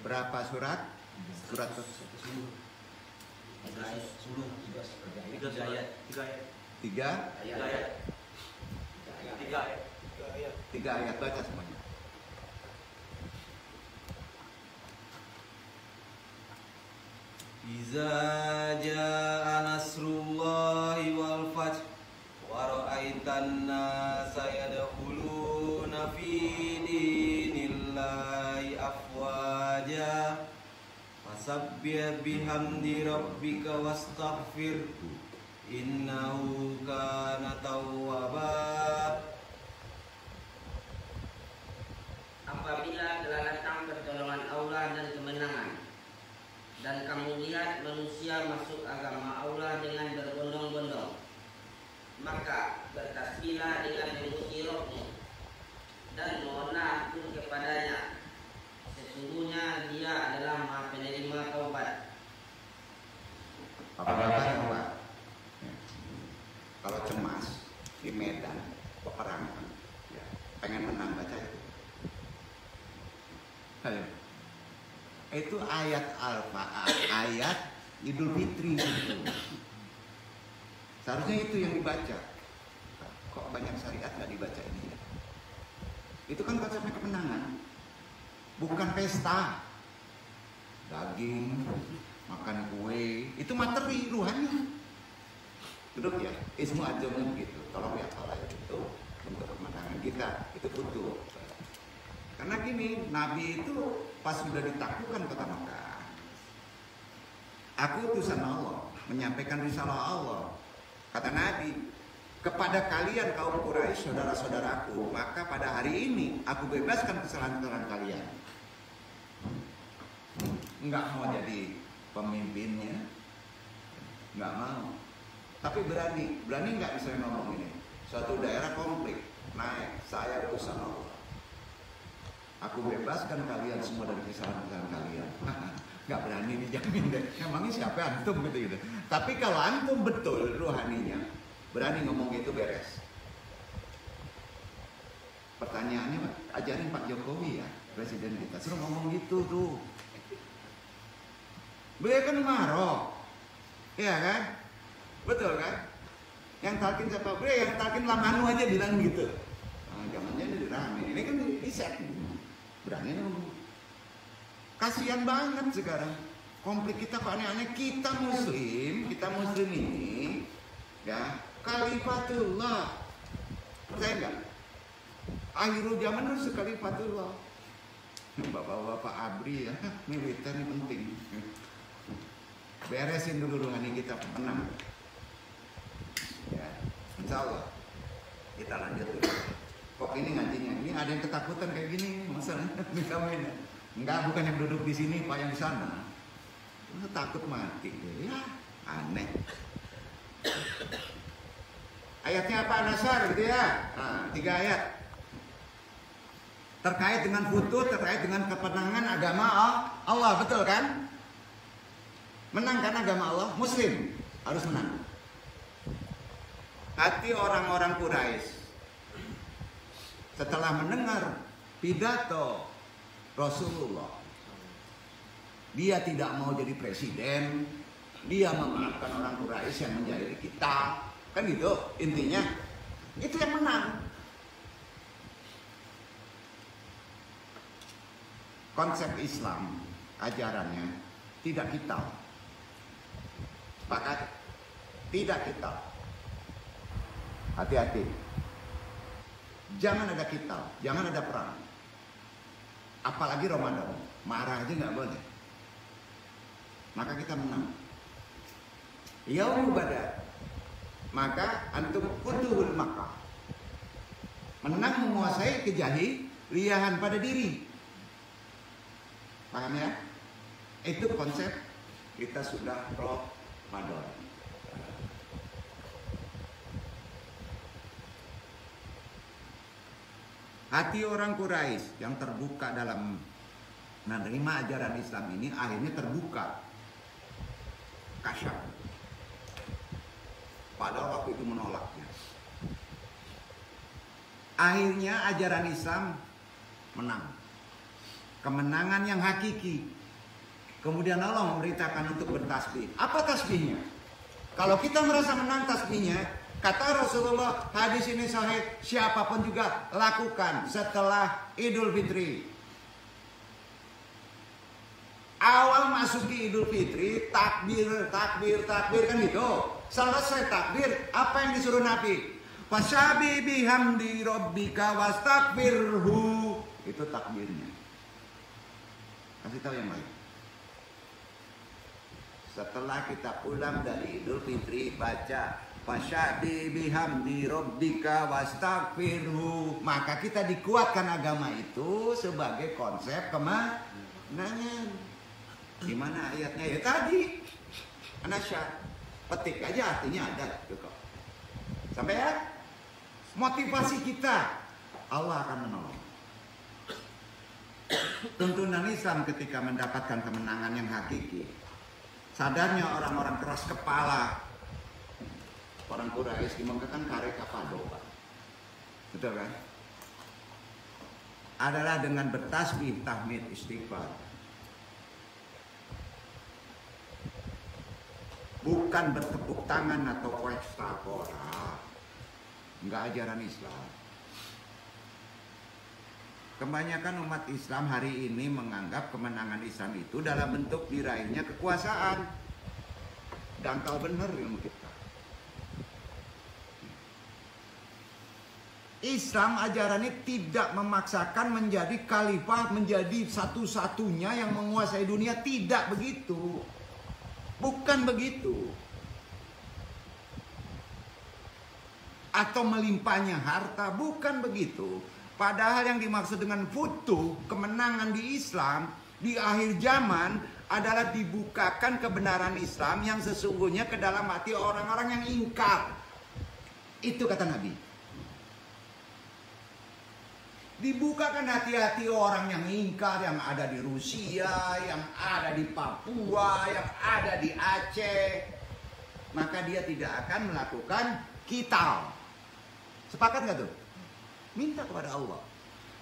Berapa surat? Surat tiga ayat baca semuanya. Iza jaa nasrullahi wal fath wa ra'aitan nasa yadkhuluna fi dinillahi afwaja fasabbih bihamdi rabbika wastaghfir innahu kana tawwaba. Apabila telah datang pertolongan Allah dan kemenangan, dan kamu lihat manusia masuk agama Allah dengan berbondong-bondong, maka bertasbihlah dengan memuji Rabbmu dan mohonlah ampun kepadanya. Sesungguhnya Dia adalah Maha Penerima Taubat. Apa? Kalau cemas di medan peperangan, ya, pengen menang baca itu. Ayo. Itu ayat ayat Idul Fitri itu. Seharusnya itu yang dibaca. Kok banyak syariat nggak dibaca ini? Itu kan konsepnya kemenangan, bukan pesta. Daging, makan kue, itu materi ruhani. Duduk ya, ismu aja gitu. Tolong ya kalau itu untuk kemenangan kita itu butuh. Karena gini, Nabi itu pas sudah ditaklukkan kota Makkah, aku utusan Allah, menyampaikan risalah Allah. Kata Nabi, kepada kalian kaum Quraisy, saudara-saudaraku, maka pada hari ini aku bebaskan kesalahan-kesalahan kalian. Enggak mau jadi pemimpinnya, enggak mau. Tapi berani enggak bisa ngomong ini. Suatu daerah konflik, naik, saya utusan Allah. Aku bebaskan kalian semua dari kesalahan-kesalahan kalian. Nggak berani dijamin deh. Emangnya siapa antum gitu. Tapi kalau antum betul rohaninya, berani ngomong gitu beres. Pertanyaannya, Pak, ajarin Pak Jokowi ya, presiden kita, suruh ngomong gitu tuh. Beliau kan marah, iya kan? Betul kan? Yang talkin siapa? Beliau yang talkin Lamanu aja bilang gitu. Nah, zamannya ini rame. Ini kan di set. Berani ngomong. Kasihan banget sekarang. Konflik kita kok aneh-aneh. Kita muslim ini ya, khalifatullah. Percaya enggak? Akhirul zaman itu khalifatullah. Bapak-bapak ABRI ya, militer ini penting. Beresin dulu rohani kita, menang. Ya, insya Allah kita lanjut dulu. Kok ini ngajinya? Ini ada yang ketakutan kayak gini, masalahnya ini. Enggak, bukan yang duduk di sini, Pak yang di sana. Takut mati, ya aneh. Ayatnya apa Nasar gitu ya? Nah, 3 ayat. Terkait dengan futut, terkait dengan kemenangan agama Allah, betul kan? Menang kan agama Allah, Muslim harus menang. Hati orang-orang Quraisy setelah mendengar pidato Rasulullah, dia tidak mau jadi presiden, dia memaafkan orang Quraisy yang menjahili kita, kan gitu intinya. Itu yang menang. Konsep Islam ajarannya tidak kital, sepakat? Tidak kital. Hati-hati. Jangan ada kital, jangan ada perang. Apalagi Ramadan, marah aja nggak boleh. Maka kita menang. Yaumul Badar, maka antum futuhul Makkah. Menang menguasai kejahilian pada diri. Paham ya? Itu konsep kita sudah Ramadan. Hati orang Quraisy yang terbuka dalam menerima ajaran Islam ini akhirnya terbuka. Kasyaf. Padahal waktu itu menolaknya. Akhirnya ajaran Islam menang. Kemenangan yang hakiki. Kemudian Allah memerintahkan untuk bertasbih. Apa tasbihnya? Kalau kita merasa menang tasbihnya, kata Rasulullah, hadis ini sahih, siapapun juga lakukan setelah Idul Fitri. Awal memasuki Idul Fitri, takbir, takbir, takbir kan gitu. Selesai takbir, apa yang disuruh Nabi? Fasyabi bihamdi rabbika wastaghfirhu. Itu takbirnya. Kasih tahu yang lain. Setelah kita pulang dari Idul Fitri, baca fasyabi bihamdi rabbika wastaghfirhu. Maka kita dikuatkan agama itu sebagai konsep kemenangan. Gimana ayatnya? Ya tadi Anasya, petik aja artinya ada gitu. Sampai ya? Motivasi kita, Allah akan menolong. Tuntunan Islam ketika mendapatkan kemenangan yang hakiki. Sadarnya orang-orang keras kepala, orang Quraisy dimengkakan kare kapado, Pak. Betul kan? Adalah dengan bertasbih, tahmid, istighfar. Bukan bertepuk tangan atau pesta pora. Enggak ajaran Islam. Kebanyakan umat Islam hari ini menganggap kemenangan Islam itu dalam bentuk diraihnya kekuasaan. Dangkal bener ilmu kita. Islam ajaran ini tidak memaksakan menjadi khalifah, menjadi satu-satunya yang menguasai dunia. Tidak begitu. Bukan begitu. Atau melimpahnya harta, bukan begitu. Padahal yang dimaksud dengan futuh, kemenangan di Islam di akhir zaman adalah dibukakan kebenaran Islam yang sesungguhnya ke dalam hati orang-orang yang ingkar. Itu kata Nabi. Dibukakan hati-hati orang yang ingkar, yang ada di Rusia, yang ada di Papua, yang ada di Aceh. Maka dia tidak akan melakukan qital. Sepakat nggak tuh? Minta kepada Allah.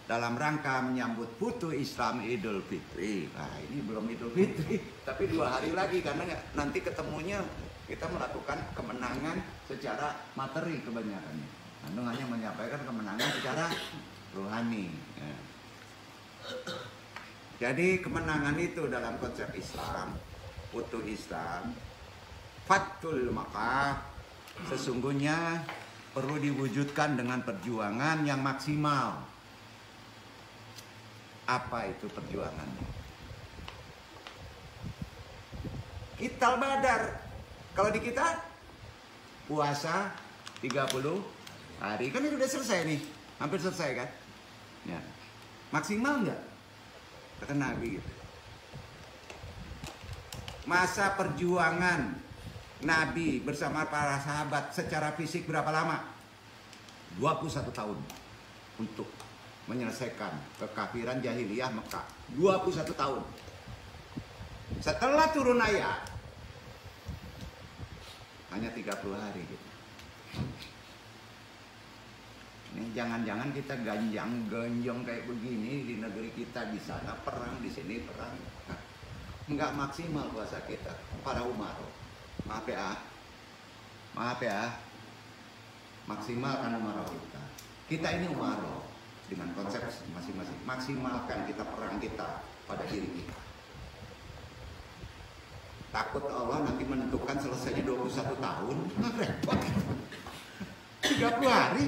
Dalam rangka menyambut futuh Islam Idul Fitri. Nah ini belum Idul Fitri, tapi 2 hari lagi. Karena nanti ketemunya kita melakukan kemenangan secara materi kebanyakannya. Anu hanya menyampaikan kemenangan secara rohani. Ya. Jadi kemenangan itu dalam konsep Islam, futuh Islam, Fathul Makkah, sesungguhnya perlu diwujudkan dengan perjuangan yang maksimal. Apa itu perjuangannya? Qital Badar. Kalau di kita puasa 30 hari. Kan itu udah selesai nih. Hampir selesai kan? Ya. Maksimal enggak? Kata Nabi gitu. Masa perjuangan Nabi bersama para sahabat secara fisik berapa lama? 21 tahun untuk menyelesaikan kekafiran jahiliyah Mekah. 21 tahun. Setelah turun ayat hanya 30 hari gitu. Ini jangan-jangan kita ganjang-ganjong kayak begini di negeri kita, di sana perang, di sini perang. Nah, enggak maksimal puasa kita para umaro. Maaf ya, maksimalkan umaro kita. Kita ini umaro dengan konsep masing-masing. Maksimalkan kita perang kita pada diri kita. Takut Allah nanti menentukan selesainya 21 tahun, nggak repot. 30 hari.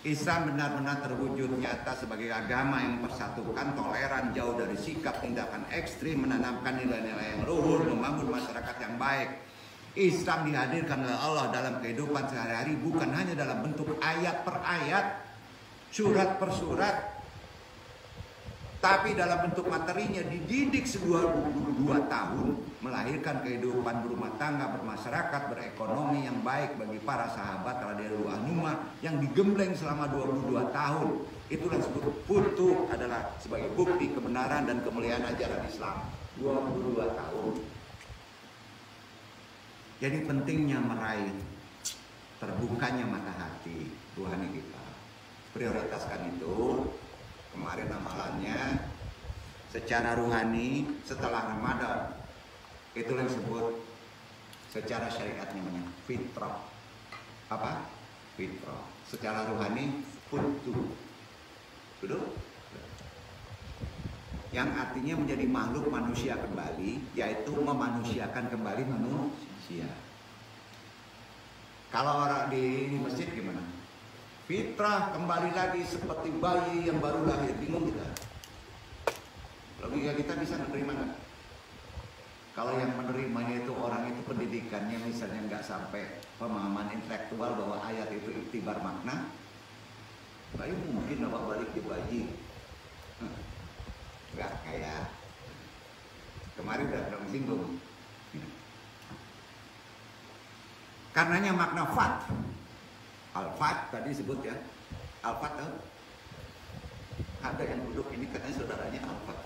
Islam benar-benar terwujud nyata sebagai agama yang mempersatukan, toleran, jauh dari sikap tindakan ekstrim, menanamkan nilai-nilai yang luhur, membangun masyarakat yang baik. Islam dihadirkan oleh Allah dalam kehidupan sehari-hari, bukan hanya dalam bentuk ayat per ayat, surat per surat, tapi dalam bentuk materinya dididik 22 tahun, melahirkan kehidupan berumah tangga, bermasyarakat, berekonomi yang baik bagi para sahabat radhiyallahu anhum yang digembleng selama 22 tahun. Itulah disebut futuh, adalah sebagai bukti kebenaran dan kemuliaan ajaran Islam. 22 tahun. Jadi pentingnya meraih terbukanya mata hati rohani kita. Prioritaskan itu. Kemarin amalannya secara rohani setelah Ramadan. Itulah yang disebut secara syariatnya namanya fitrah. Apa? Fitrah. Secara rohani futuh. Betul? yang artinya menjadi makhluk manusia kembali, yaitu memanusiakan kembali manusia. Kalau orang di masjid gimana? Fitrah kembali lagi seperti bayi yang baru lahir, bingung kita. Logika kita bisa menerima nggak? Kalau yang menerimanya itu orang itu pendidikannya misalnya nggak sampai pemahaman intelektual bahwa ayat itu iktibar makna, bayi mungkin bawa balik di bayi. Nggak kayak kemarin udah singgung. Karenanya makna fat, al-fat tadi disebut ya, al-fat tuh. Ada yang duduk ini katanya saudaranya al-fat.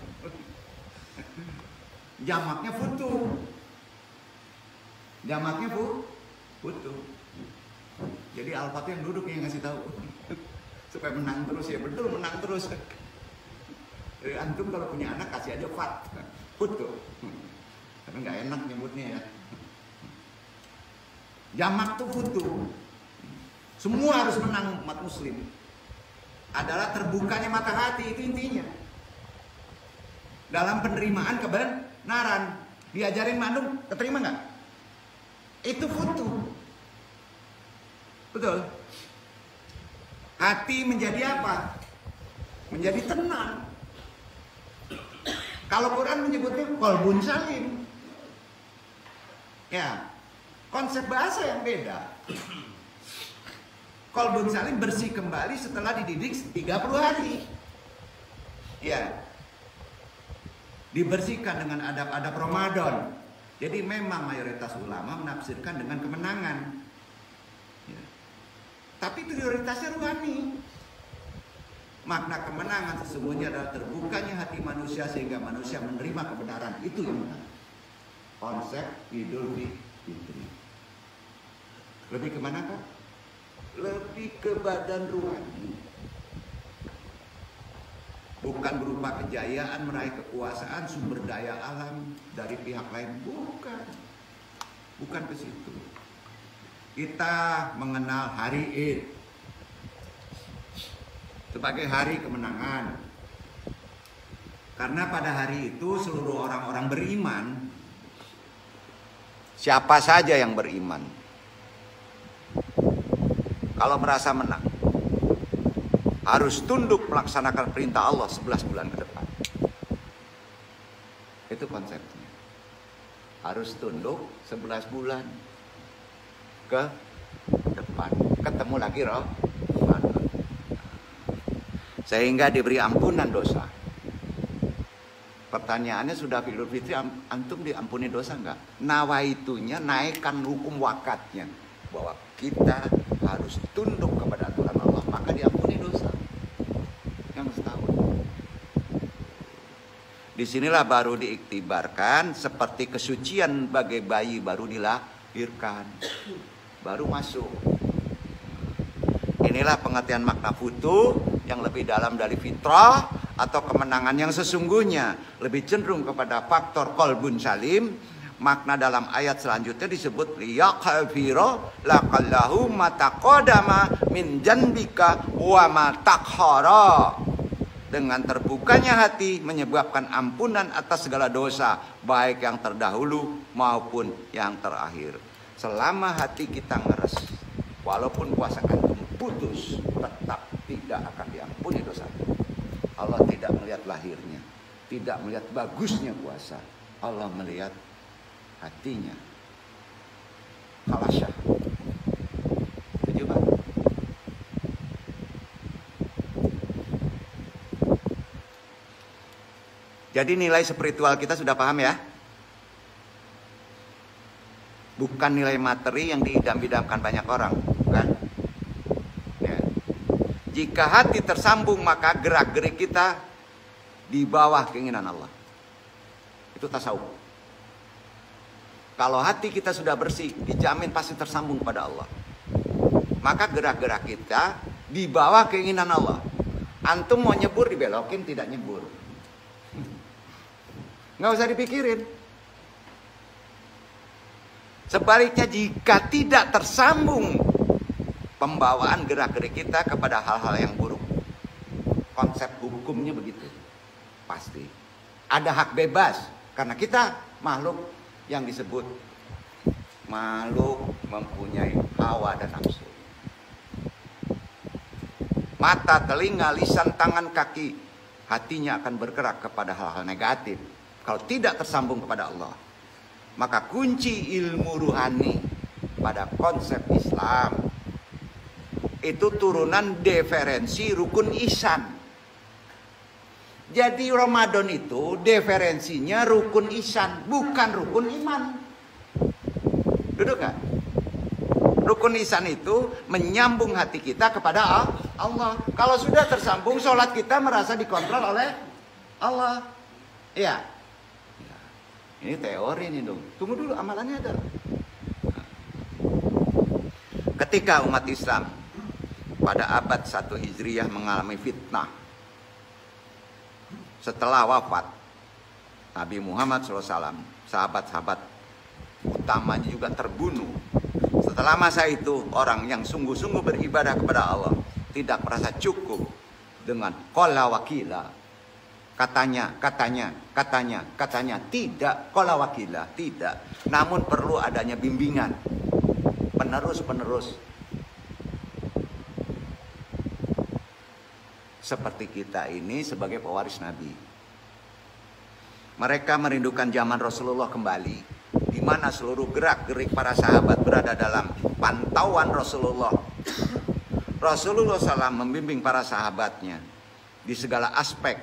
Jamaknya futu. Jamaknya futu. Jadi al-fat yang duduk yang ngasih tahu supaya menang terus ya, betul menang terus. Antum kalau punya anak kasih aja fat, futu. Tapi nggak enak nyebutnya ya. Jamak tuh futu. Semua harus menang umat muslim. Adalah terbukanya mata hati, itu intinya. Dalam penerimaan kebenaran. Diajarin mandum, keterima nggak? Itu futu. Betul. Hati menjadi apa? Menjadi tenang. Kalau Quran menyebutnya qalbun salim. Ya, konsep bahasa yang beda. Qalbun salim bersih kembali setelah dididik 30 hari. Ya. Dibersihkan dengan adab-adab Ramadan. Jadi memang mayoritas ulama menafsirkan dengan kemenangan. Ya. Tapi prioritasnya rohani. Makna kemenangan sesungguhnya adalah terbukanya hati manusia sehingga manusia menerima kebenaran. Itu yang benar. Konsep Idul Fitri. Lebih kemana kok? Lebih ke badan rohani. Bukan berupa kejayaan, meraih kekuasaan, sumber daya alam dari pihak lain. Bukan. Bukan ke situ. Kita mengenal hari Id sebagai hari kemenangan. Karena pada hari itu seluruh orang-orang beriman, siapa saja yang beriman, kalau merasa menang, harus tunduk melaksanakan perintah Allah 11 bulan ke depan. Itu konsepnya. Harus tunduk 11 bulan ke depan. Ketemu lagi roh. Sehingga diberi ampunan dosa. Pertanyaannya sudah Idul Fitri, antum diampuni dosa enggak? Nawaitunya naikkan hukum wakatnya. Bahwa kita harus tunduk kepada aturan Allah, maka diampuni dosa. Yang setahun. Disinilah baru diiktibarkan seperti kesucian bagai bayi baru dilahirkan. Baru masuk. Inilah pengertian makna futu yang lebih dalam dari fitrah atau kemenangan yang sesungguhnya. Lebih cenderung kepada faktor qalbun salim. Makna dalam ayat selanjutnya disebut liyaqfira laqallahu mataqadama min janbika wa matakhara. Dengan terbukanya hati menyebabkan ampunan atas segala dosa, baik yang terdahulu maupun yang terakhir. Selama hati kita ngeres, walaupun puasa antum putus, tetap tidak akan diampuni dosa. Allah tidak melihat lahirnya, tidak melihat bagusnya puasa. Allah melihat hatinya. Khalasyah. Setuju Pak? Jadi nilai spiritual kita sudah paham ya? Bukan nilai materi yang diidam-idamkan banyak orang, bukan? Ya. Jika hati tersambung, maka gerak-gerik kita di bawah keinginan Allah. Itu tasawuf. Kalau hati kita sudah bersih, dijamin pasti tersambung pada Allah. Maka gerak-gerak kita di bawah keinginan Allah. Antum mau nyebur dibelokin, tidak nyebur. Nggak usah dipikirin. Sebaliknya jika tidak tersambung pembawaan gerak-gerik kita kepada hal-hal yang buruk, konsep hukumnya begitu. Pasti ada hak bebas. Karena kita makhluk yang disebut makhluk mempunyai hawa dan nafsu. Mata, telinga, lisan, tangan, kaki, hatinya akan bergerak kepada hal-hal negatif kalau tidak tersambung kepada Allah. Maka kunci ilmu ruhani pada konsep Islam itu turunan diferensi rukun ihsan. Jadi Ramadan itu diferensinya rukun ihsan, bukan rukun iman. Duduk gak? Rukun ihsan itu menyambung hati kita kepada Allah. Kalau sudah tersambung, sholat kita merasa dikontrol oleh Allah. Iya. Ini teori nih dong. Tunggu dulu, amalannya ada. Ketika umat Islam pada abad 1 Hijriah mengalami fitnah, setelah wafat Nabi Muhammad SAW, sahabat-sahabat utamanya juga terbunuh. Setelah masa itu, orang yang sungguh-sungguh beribadah kepada Allah tidak merasa cukup dengan qala wakila. Katanya, tidak qala wakila, tidak. Namun perlu adanya bimbingan penerus-penerus. Seperti kita ini sebagai pewaris Nabi. Mereka merindukan zaman Rasulullah kembali, di mana seluruh gerak-gerik para sahabat berada dalam pantauan Rasulullah. Rasulullah SAW membimbing para sahabatnya di segala aspek,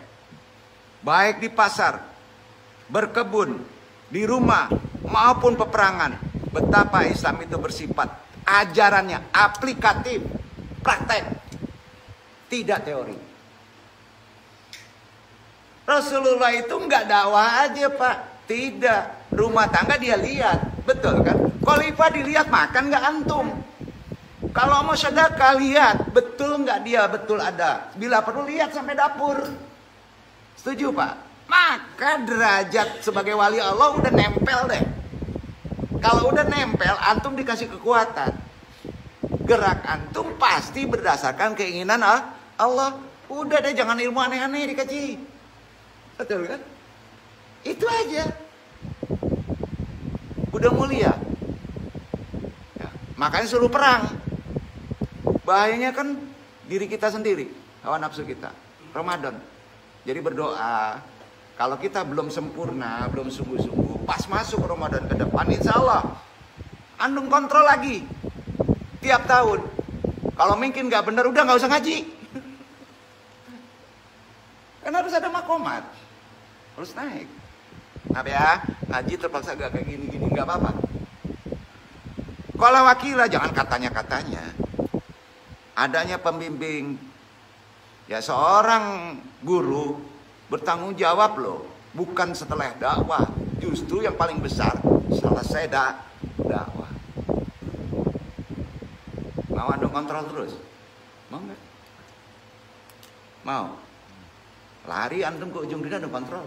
baik di pasar, berkebun, di rumah, maupun peperangan. Betapa Islam itu bersifat ajarannya aplikatif, praktek, tidak teori. Rasulullah itu nggak dakwah aja, Pak. Tidak. Rumah tangga dia lihat. Betul kan? Khalifah dilihat makan nggak antum. Kalau mau sedekah lihat. Betul nggak dia betul ada. Bila perlu lihat sampai dapur. Setuju, Pak? Maka derajat sebagai wali Allah udah nempel deh. Kalau udah nempel, antum dikasih kekuatan. Gerak antum pasti berdasarkan keinginan Allah. Udah deh, jangan ilmu aneh-aneh dikaji. Betul kan? Itu aja. Udah mulia. Ya, makanya suruh perang. Bahayanya kan diri kita sendiri, hawa nafsu kita. Ramadan. Jadi berdoa. Kalau kita belum sempurna, belum sungguh-sungguh, pas masuk Ramadan ke depan, insya Allah antum kontrol lagi tiap tahun. Kalau mungkin nggak benar, udah nggak usah ngaji. Kan harus ada makomat, harus naik. Nah ya, ngaji terpaksa gak kayak gini-gini, nggak apa-apa. Kalau wakilah jangan katanya-katanya. Adanya pembimbing, ya seorang guru bertanggung jawab loh, bukan setelah dakwah. Justru yang paling besar selesai dakwah. Mau anda kontrol terus? Mau nggak? Mau? Lari antum ke ujung dunia anda kontrol.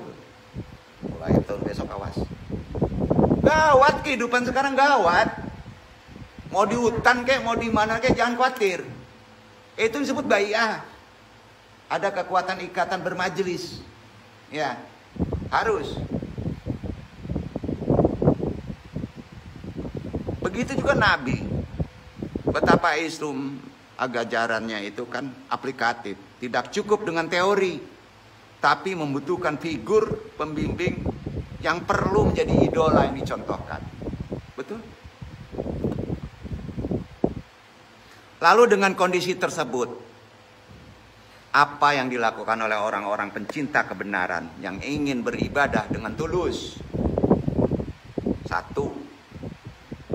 Mulai tahun besok awas. Gawat kehidupan sekarang, gawat. Mau di hutan kek, mau di mana kek, jangan khawatir. Itu disebut bai'ah. Ada kekuatan ikatan bermajelis. Ya, harus. Begitu juga Nabi. Betapa Islam ajarannya itu kan aplikatif. Tidak cukup dengan teori, tapi membutuhkan figur pembimbing yang perlu menjadi idola yang dicontohkan. Betul? Lalu dengan kondisi tersebut, apa yang dilakukan oleh orang-orang pencinta kebenaran yang ingin beribadah dengan tulus? Satu,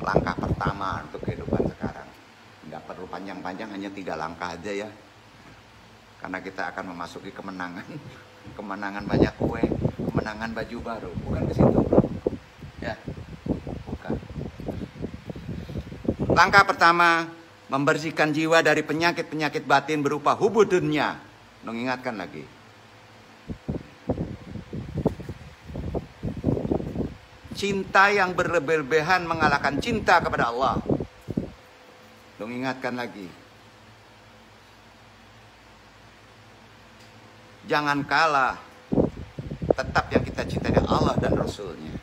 langkah pertama untuk kehidupan sekarang. Nggak perlu panjang-panjang, hanya 3 langkah aja ya. Karena kita akan memasuki kemenangan. Kemenangan banyak kue, kemenangan baju baru. Bukan ke situ, bro. Ya, bukan. Langkah pertama, membersihkan jiwa dari penyakit-penyakit batin berupa hubudunnya. Mengingatkan lagi. Cinta yang berlebihan mengalahkan cinta kepada Allah. Mengingatkan lagi. Jangan kalah. Tetap yang kita Allah dan Rasulnya.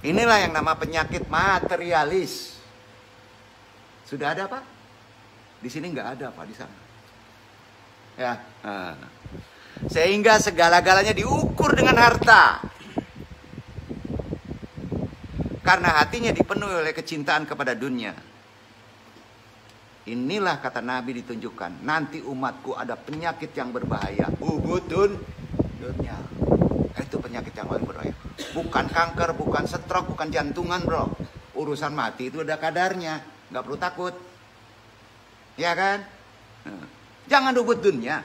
Inilah yang nama penyakit materialis. Sudah ada Pak? Di sini nggak ada Pak, di sana. Ya. Sehingga segala-galanya diukur dengan harta. Karena hatinya dipenuhi oleh kecintaan kepada dunia. Inilah kata Nabi ditunjukkan. Nanti umatku ada penyakit yang berbahaya. Hubudun dunia. Itu penyakit yang paling berbahaya. Bukan kanker, bukan stroke, bukan jantungan bro. Urusan mati itu ada kadarnya. Nggak perlu takut. Ya kan? Jangan hubud dunia.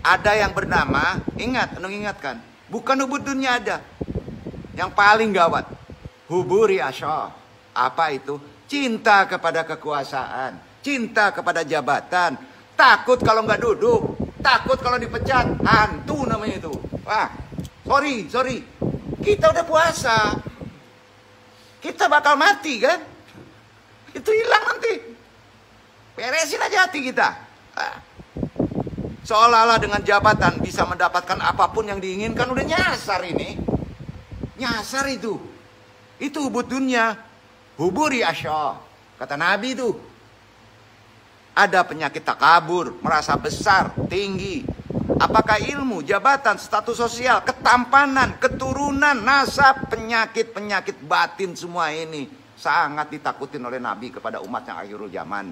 Ada yang bernama, ingat, ingatkan. Bukan hubud dunia ada. Yang paling gawat. Huburi asyah. Apa itu? Cinta kepada kekuasaan, cinta kepada jabatan, takut kalau nggak duduk, takut kalau dipecat, hantu namanya itu. Wah, sorry, kita udah puasa, kita bakal mati kan? Itu hilang nanti, beresin aja hati kita. Seolah-olah dengan jabatan bisa mendapatkan apapun yang diinginkan, udah nyasar ini, nyasar itu hubud dunia. Huburi asyah. Kata Nabi itu. Ada penyakit takabur. Merasa besar, tinggi. Apakah ilmu, jabatan, status sosial, ketampanan, keturunan, nasab, penyakit-penyakit batin semua ini. Sangat ditakutin oleh Nabi kepada umat yang akhirul zaman.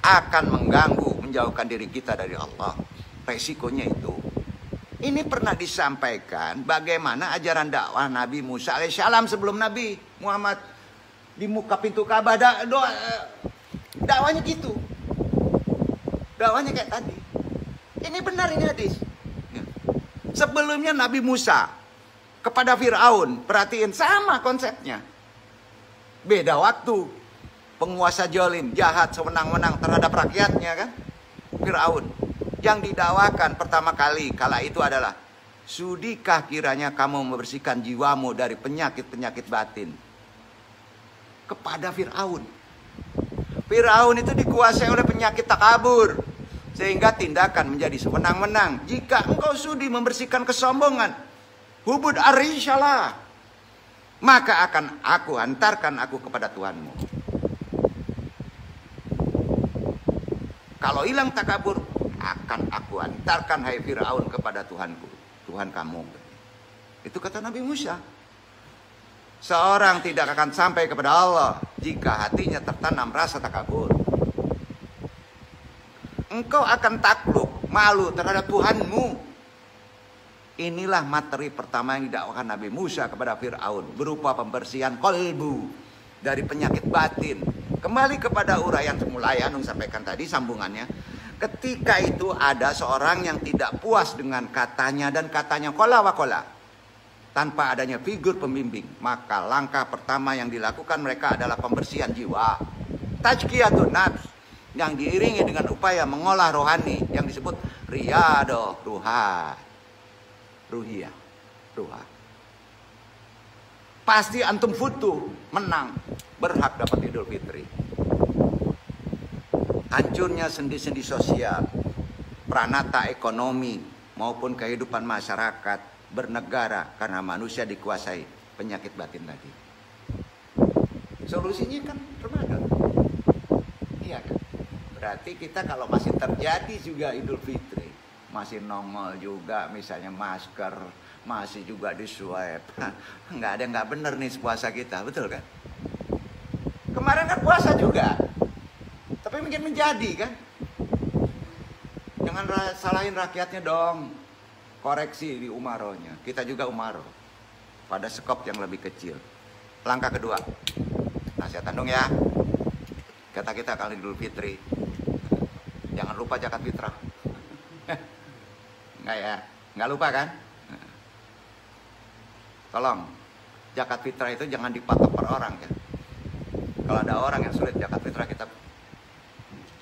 Akan mengganggu, menjauhkan diri kita dari Allah. Resikonya itu. Ini pernah disampaikan bagaimana ajaran dakwah Nabi Musa alaihissalam sebelum Nabi Muhammad di muka pintu Ka'bah. Dakwahnya gitu. Dakwahnya kayak tadi. Ini benar, ini hadis. Sebelumnya Nabi Musa kepada Fir'aun, perhatiin sama konsepnya. Beda waktu. Penguasa jolim, jahat, sewenang-wenang terhadap rakyatnya kan. Fir'aun. Yang didakwakan pertama kali kala itu adalah, sudikah kiranya kamu membersihkan jiwamu dari penyakit-penyakit batin? Kepada Fir'aun. Fir'aun itu dikuasai oleh penyakit takabur. Sehingga tindakan menjadi sewenang-wenang. Jika engkau sudi membersihkan kesombongan, hubud arisyalah, maka akan aku hantarkan aku kepada Tuhanmu. Kalau hilang takabur, akan aku hantarkan hai Fir'aun kepada Tuhanku, Tuhan kamu. Itu kata Nabi Musa. Seorang tidak akan sampai kepada Allah jika hatinya tertanam rasa takabur. Engkau akan takluk, malu terhadap Tuhanmu. Inilah materi pertama yang didakwakan Nabi Musa kepada Fir'aun, berupa pembersihan kolbu dari penyakit batin. Kembali kepada uraian semula yang sampaikan tadi, sambungannya. Ketika itu ada seorang yang tidak puas dengan katanya dan katanya kola wa kola, tanpa adanya figur pembimbing, maka langkah pertama yang dilakukan mereka adalah pembersihan jiwa, tazkiyatun nafs, yang diiringi dengan upaya mengolah rohani yang disebut riyadhah ruhiyah. Pasti antum futuh, menang, berhak dapat Idul Fitri. Hancurnya sendi-sendi sosial, pranata ekonomi maupun kehidupan masyarakat bernegara karena manusia dikuasai penyakit batin tadi. Solusinya kan ramadan. Iya kan? Berarti kita kalau masih terjadi juga Idul Fitri, masih nongol juga misalnya masker, masih juga di swab, nggak ada yang nggak bener nih puasa kita, betul kan? Kemarin kan puasa juga. Tapi mungkin menjadi kan. Jangan salahin rakyatnya dong. Koreksi di umarohnya. Kita juga umaroh. Pada skop yang lebih kecil. Langkah kedua. Nasihat dong ya. Kata kita kali Idul Fitri. Jangan lupa zakat fitrah. Enggak ya? Enggak lupa kan? Tolong. Zakat fitrah itu jangan dipatok per orang ya. Kalau ada orang yang sulit zakat fitrah, kita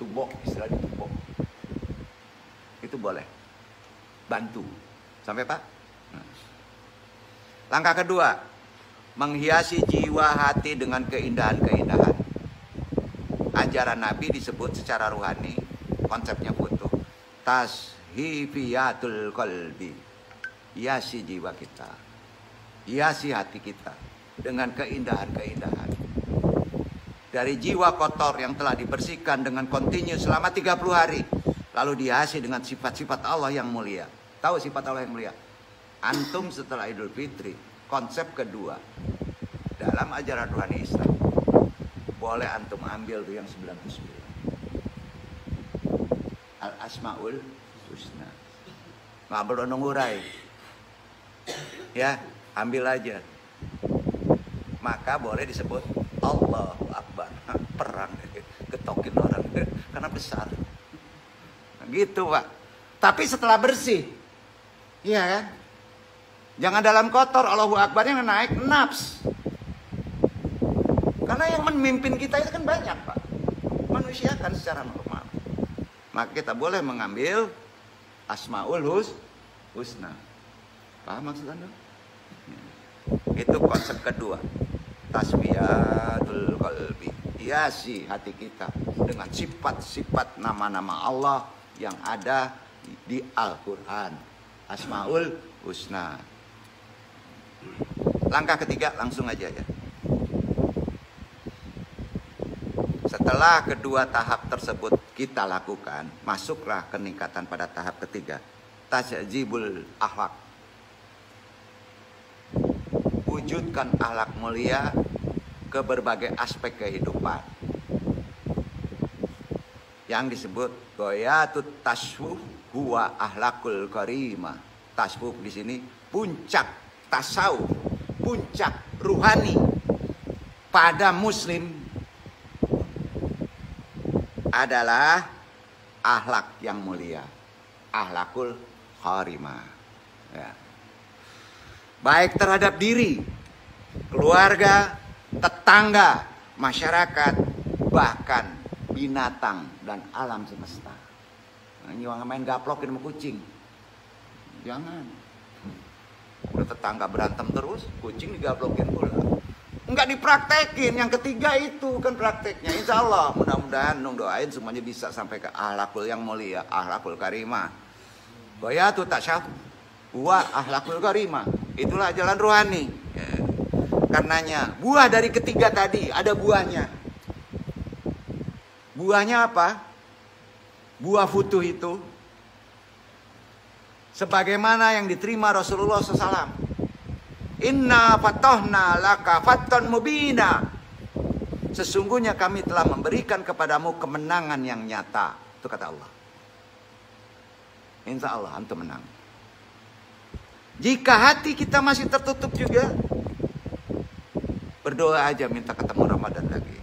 tumbok, istilah ditumbok. Itu boleh. Bantu. Sampai Pak? Langkah kedua, menghiasi jiwa hati dengan keindahan-keindahan. Ajaran Nabi disebut secara rohani, konsepnya butuh hifiyatul qalbi. Hiasi jiwa kita, hiasi hati kita dengan keindahan-keindahan. Dari jiwa kotor yang telah dibersihkan dengan kontinu selama 30 hari. Lalu dihiasi dengan sifat-sifat Allah yang mulia. Tahu sifat Allah yang mulia? Antum setelah Idul Fitri, konsep kedua dalam ajaran rohani Islam, boleh antum ambil tuh yang 99. Al-Asmaul Husna. Nggak perlu nunggurai. Ya, ambil aja. Maka boleh disebut Allahu Akbar. Perang, getokin orang karena besar. Nah, gitu Pak. Tapi setelah bersih, iya kan? Jangan dalam kotor. Allahu Akbar yang naik nafs. Karena yang memimpin kita itu kan banyak Pak. Manusia kan secara normal. Maka kita boleh mengambil Asmaul Husna. Paham maksud Anda? Itu konsep kedua. Tasbiyatul qalbi. Hiasi hati kita dengan sifat-sifat nama-nama Allah yang ada di Al-Quran. Asmaul Husna. Langkah ketiga langsung aja ya. Setelah kedua tahap tersebut kita lakukan, masuklah keningkatan pada tahap ketiga. Tajzibul akhlak. Wujudkan akhlak mulia ke berbagai aspek kehidupan. Yang disebut goyatut tasawuf huwa akhlakul karimah. Tasawuf di sini puncak tasawuf, puncak ruhani pada muslim adalah akhlak yang mulia, akhlakul karimah. Ya. Baik terhadap diri, keluarga, tetangga, masyarakat, bahkan binatang dan alam semesta. Nah, ini orang main gaplokin sama kucing. Jangan. Udah tetangga berantem terus, kucing digaplokin pula. Enggak dipraktekin. Yang ketiga itu kan prakteknya. Insya Allah mudah-mudahan doain semuanya bisa sampai ke akhlakul yang mulia, akhlakul karimah. Goyatu tasyaf buah akhlakul karimah. Itulah jalan rohani. Ya. Karenanya buah dari ketiga tadi ada buahnya. Buahnya apa? Buah futuh itu sebagaimana yang diterima Rasulullah SAW. Inna fatahna laka fatan mubina. Sesungguhnya kami telah memberikan kepadamu kemenangan yang nyata. Itu kata Allah. Insya Allah antum menang. Jika hati kita masih tertutup juga, berdoa aja minta ketemu Ramadan lagi.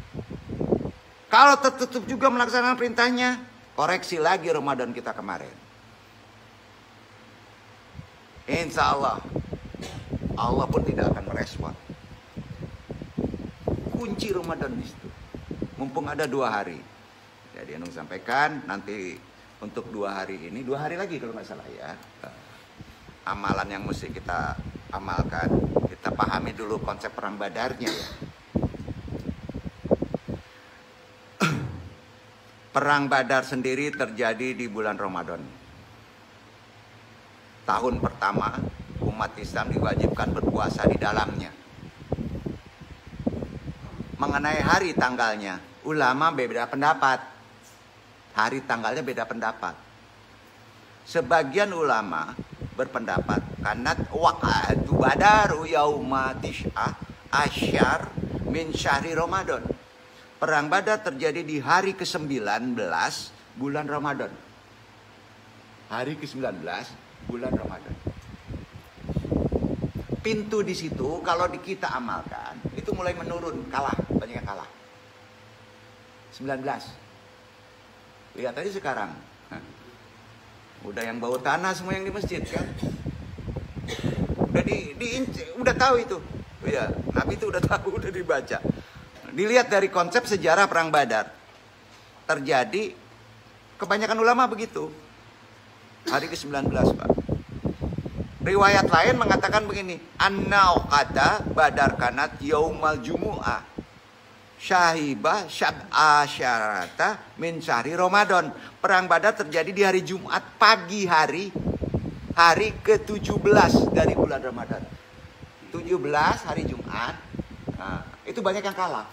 Kalau tertutup juga melaksanakan perintahnya, koreksi lagi Ramadan kita kemarin. Insya Allah, Allah pun tidak akan merespon. Kunci Ramadan di situ. Mumpung ada 2 hari. Jadi Anung sampaikan nanti untuk 2 hari ini, 2 hari lagi kalau nggak salah ya. Amalan yang mesti kita amalkan, kita pahami dulu konsep perang Badarnya ya. Perang Badar sendiri terjadi di bulan Ramadan. Tahun pertama umat Islam diwajibkan berpuasa di dalamnya. Mengenai hari tanggalnya, ulama beda pendapat. Hari tanggalnya beda pendapat. Sebagian ulama berpendapat karena waqa'atu badaru yauma tis'ah asyar min syahri Ramadan. Perang Badar terjadi di hari ke-19 bulan Ramadan. Hari ke-19 bulan Ramadan. Pintu di situ kalau kita amalkan itu mulai menurun, kalah, banyak yang kalah. 19. Lihat aja sekarang. Udah yang bau tanah semua yang di masjid kan. Udah udah tahu itu. Ya, Nabi itu udah tahu, udah dibaca. Dilihat dari konsep sejarah perang Badar. Terjadi kebanyakan ulama begitu. Hari ke-19, Pak. Riwayat lain mengatakan begini, annau kata Badar kanat yaumal jumu'ah syahibah syab'asyarata min syahri Ramadan. Perang Badar terjadi di hari Jumat pagi hari ke-17 dari bulan Ramadan. 17 hari Jumat. Nah, itu banyak yang kalah.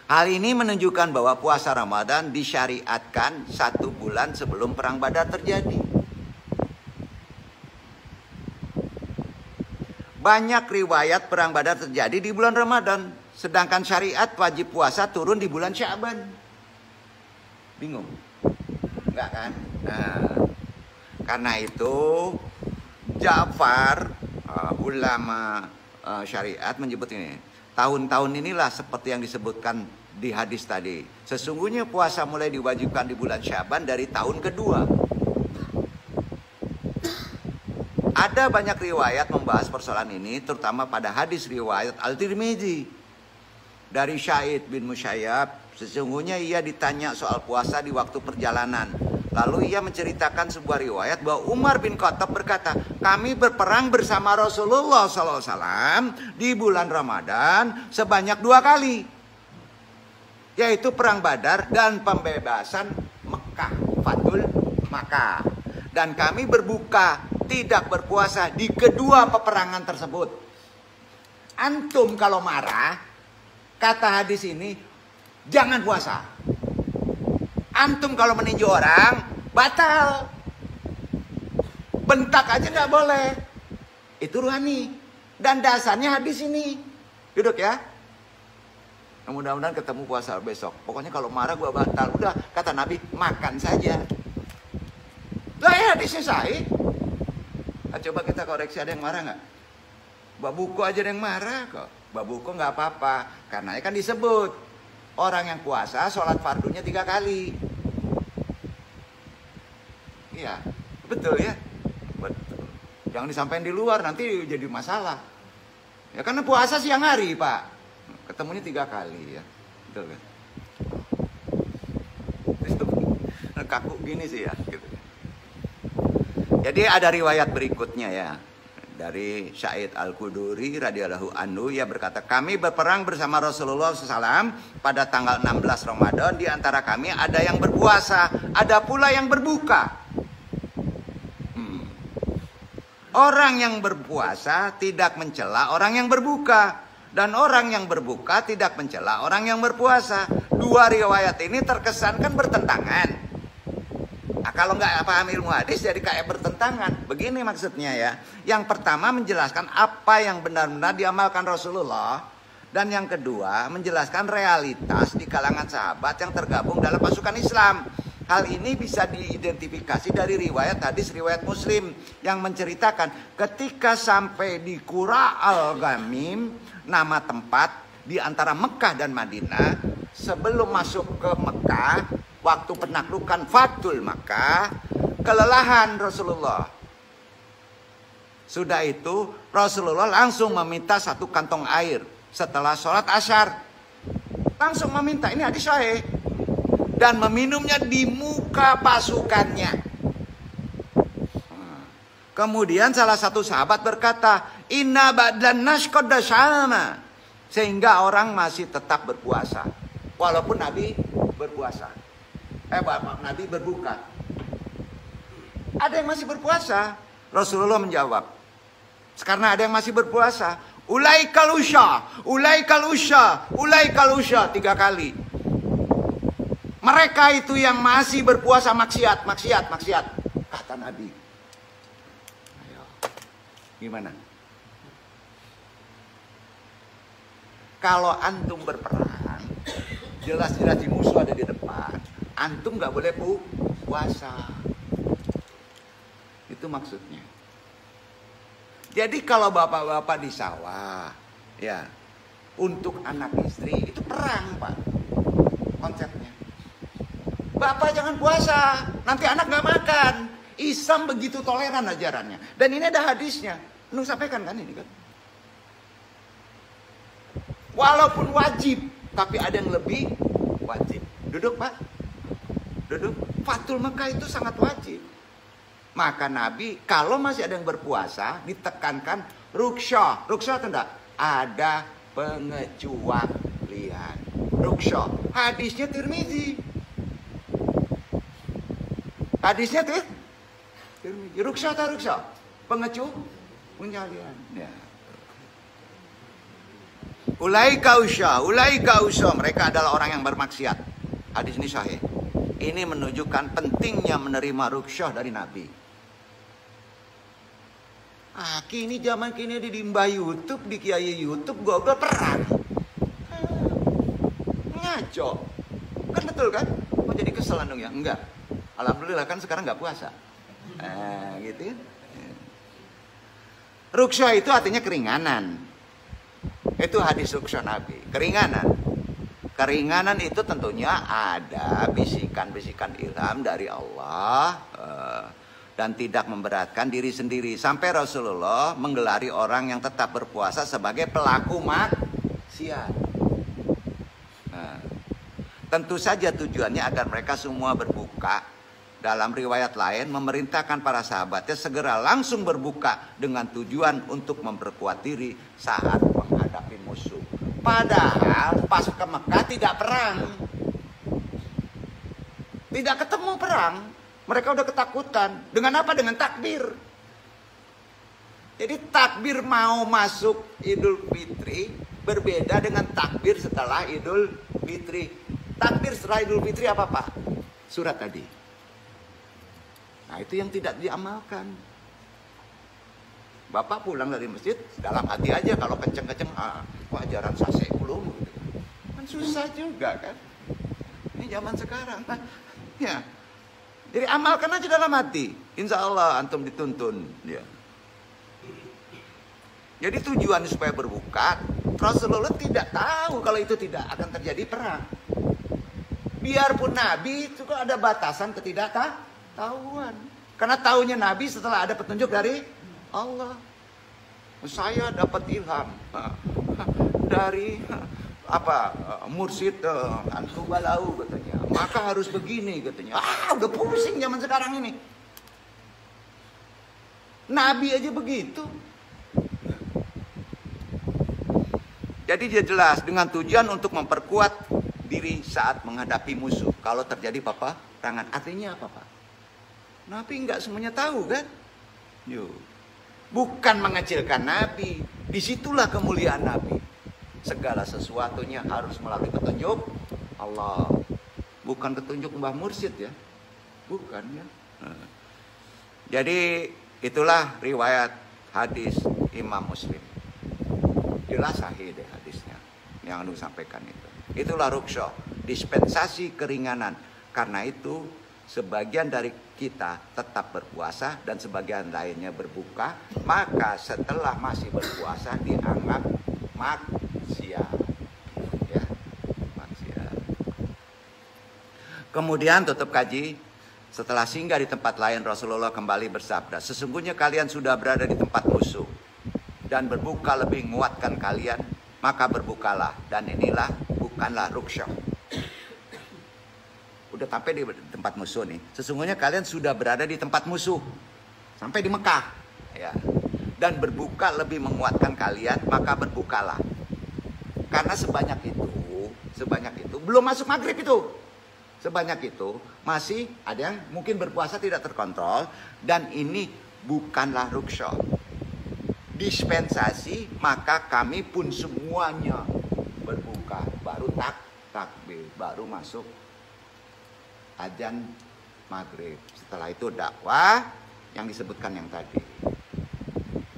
Hal ini menunjukkan bahwa puasa Ramadan disyariatkan 1 bulan sebelum perang Badar terjadi. Banyak riwayat perang Badar terjadi di bulan Ramadan, sedangkan syariat wajib puasa turun di bulan Sya'ban. Bingung? Enggak kan? Nah, karena itu Ja'far, ulama syariat menyebut ini. Tahun-tahun inilah seperti yang disebutkan di hadis tadi. Sesungguhnya puasa mulai diwajibkan di bulan Sya'ban dari tahun kedua. Ada banyak riwayat membahas persoalan ini, terutama pada hadis riwayat Al-Tirmidzi dari Sa'id bin Musayyab. Sesungguhnya ia ditanya soal puasa di waktu perjalanan. Lalu ia menceritakan sebuah riwayat bahwa Umar bin Khattab berkata, kami berperang bersama Rasulullah SAW di bulan Ramadan sebanyak 2 kali, yaitu perang Badar dan pembebasan Mekah, Fathul Makkah. Dan kami berbuka, tidak berpuasa di kedua peperangan tersebut. Antum kalau marah, kata hadis ini, jangan puasa. Antum kalau meninju orang, batal. Bentak aja nggak boleh. Itu ruhani. Dan dasarnya hadis ini. Duduk ya. Mudah-mudahan ketemu puasa besok. Pokoknya kalau marah gua batal. Udah, kata Nabi, makan saja. Lah ya hadisnya sahih. Nah, coba kita koreksi, ada yang marah nggak? Mbak Buko aja ada yang marah kok. Mbak Buko nggak apa-apa. Karena kan disebut orang yang puasa sholat fardunya 3 kali. Iya, betul ya. Betul. Jangan disampaikan di luar, nanti jadi masalah. Ya karena puasa siang hari Pak. Ketemunya 3 kali ya. Betul kan? Itu kaku gini sih ya. Gitu. Jadi ada riwayat berikutnya ya. Dari Sa'id Al-Khudri radhiyallahu anhu, ia berkata, kami berperang bersama Rasulullah SAW pada tanggal 16 Ramadan. Di antara kami ada yang berpuasa, ada pula yang berbuka. Orang yang berpuasa tidak mencela orang yang berbuka, dan orang yang berbuka tidak mencela orang yang berpuasa. 2 riwayat ini terkesan kan bertentangan. Nah, kalau nggak paham ilmu hadis jadi kayak bertentangan. Begini maksudnya ya. Yang pertama menjelaskan apa yang benar-benar diamalkan Rasulullah. Dan yang kedua menjelaskan realitas di kalangan sahabat yang tergabung dalam pasukan Islam. Hal ini bisa diidentifikasi dari riwayat hadis riwayat Muslim yang menceritakan ketika sampai di Qura al-Ghamim, nama tempat di antara Mekah dan Madinah, sebelum masuk ke Mekah, waktu penaklukan Fathul Makkah, kelelahan Rasulullah. Sudah itu Rasulullah langsung meminta 1 kantong air setelah sholat asyar. Langsung meminta, ini hadis sahih. Dan meminumnya di muka pasukannya. Kemudian salah satu sahabat berkata, inna ba'dan nashqad syama. Sehingga orang masih tetap berpuasa. Walaupun Nabi berpuasa. Nabi berbuka. Ada yang masih berpuasa. Rasulullah menjawab, karena ada yang masih berpuasa, ulaikal usya, ulaikal usya, ulaikal usya 3 kali. Mereka itu yang masih berpuasa maksiat, maksiat, maksiat, kata Nabi. Ayo. Gimana? Kalau antum berperang, jelas-jelas di musuh ada di depan, antum nggak boleh puasa. Itu maksudnya. Jadi kalau bapak-bapak di sawah, ya, untuk anak istri itu perang Pak, konsepnya. Bapak jangan puasa, nanti anak nggak makan. Islam begitu toleran ajarannya. Dan ini ada hadisnya. Lu sampaikan kan ini kan? Walaupun wajib, tapi ada yang lebih wajib. Duduk Pak. Duduk. Fathul Makkah itu sangat wajib. Maka Nabi kalau masih ada yang berpuasa ditekankan ruksha. Ruksha itu enggak? Ada pengecualian. Ruksha. Hadisnya Tirmizi. Hadisnya Tirmizi. Ruksha atau ruksha? Pengecualian. Ya. Ulaika usya. Mereka adalah orang yang bermaksiat. Hadis ini sahih. Ini menunjukkan pentingnya menerima ruksha dari Nabi. Kini zaman kini di mbah YouTube, di kiai YouTube, Google perang. Ngaco. Kan betul kan? Mau jadi kesel dong ya? Enggak. Alhamdulillah kan sekarang nggak puasa. Gitu ya. Ruksha itu artinya keringanan. Itu hadis ruksha Nabi. Keringanan. Keringanan itu tentunya ada bisikan-bisikan ilham dari Allah. Dan tidak memberatkan diri sendiri. Sampai Rasulullah menggelari orang yang tetap berpuasa sebagai pelaku maksiat. Tentu saja tujuannya agar mereka semua berbuka. Dalam riwayat lain memerintahkan para sahabatnya segera langsung berbuka dengan tujuan untuk memperkuat diri saat menghadapi musuh. Padahal pas ke Mekah tidak perang. Tidak ketemu perang. Mereka udah ketakutan. Dengan apa? Dengan takbir. Jadi takbir mau masuk Idul Fitri berbeda dengan takbir setelah Idul Fitri. Takbir setelah Idul Fitri apa Pak? Surat tadi. Nah itu yang tidak diamalkan. Bapak pulang dari masjid dalam hati aja, kalau kenceng-kenceng ajaran sase belum. Kan susah juga kan. Ini zaman sekarang. Ya. Jadi amalkan aja dalam hati. Insya Allah antum dituntun. Ya. Jadi tujuan supaya berbuka. Rasulullah tidak tahu kalau itu tidak akan terjadi perang. Biarpun Nabi itu ada batasan ketidaktahuan. Karena tahunya Nabi setelah ada petunjuk dari Allah. Saya dapat ilham dari mursyid antu balau katanya. Maka harus begini katanya. Udah pusing zaman sekarang ini. Nabi aja begitu. Jadi dia jelas dengan tujuan untuk memperkuat diri saat menghadapi musuh. Kalau terjadi peperangan, artinya apa Pak? Nabi nggak semuanya tahu kan? Bukan mengecilkan Nabi. Disitulah kemuliaan Nabi. Segala sesuatunya harus melalui petunjuk Allah. Bukan petunjuk Mbah Mursyid ya. Bukan ya. Jadi itulah riwayat hadis Imam Muslim. Jelas sahih deh hadisnya. Yang Anu sampaikan itu. Itulah ruksha. Dispensasi keringanan. Karena itu sebagian dari kita tetap berpuasa dan sebagian lainnya berbuka. Maka setelah masih berpuasa dianggap maksiat. Ya, maksiat. Kemudian tutup kaji. Setelah singgah di tempat lain, Rasulullah kembali bersabda, sesungguhnya kalian sudah berada di tempat musuh dan berbuka lebih menguatkan kalian, maka berbukalah, dan inilah bukanlah ruksha. Udah sampai di tempat musuh nih. Sesungguhnya kalian sudah berada di tempat musuh sampai di Mekah, ya. Dan berbuka lebih menguatkan kalian, maka berbukalah. Karena sebanyak itu belum masuk maghrib itu. Sebanyak itu masih ada yang mungkin berpuasa tidak terkontrol, dan ini bukanlah ruksha. Dispensasi, maka kami pun semuanya berbuka, baru takbir, baru masuk azan maghrib. Setelah itu dakwah yang disebutkan yang tadi.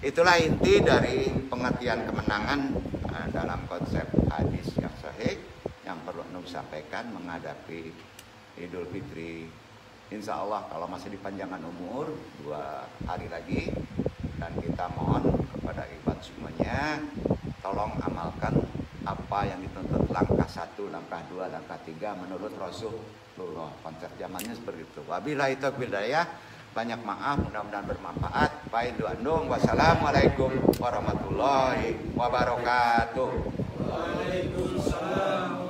Itulah inti dari pengertian kemenangan dalam konsep hadis yang sahih yang perlu Anda sampaikan menghadapi Idul Fitri. Insya Allah kalau masih dipanjangkan umur 2 hari lagi, dan kita mohon kepada ibadah semuanya tolong amalkan apa yang dituntut langkah 1, langkah 2, langkah 3 menurut Rasulullah. Konsep zamannya seperti itu. Wabillahi taufiq hidayah. Banyak maaf, mudah-mudahan bermanfaat. Wassalamualaikum warahmatullahi wabarakatuh. Waalaikumsalam.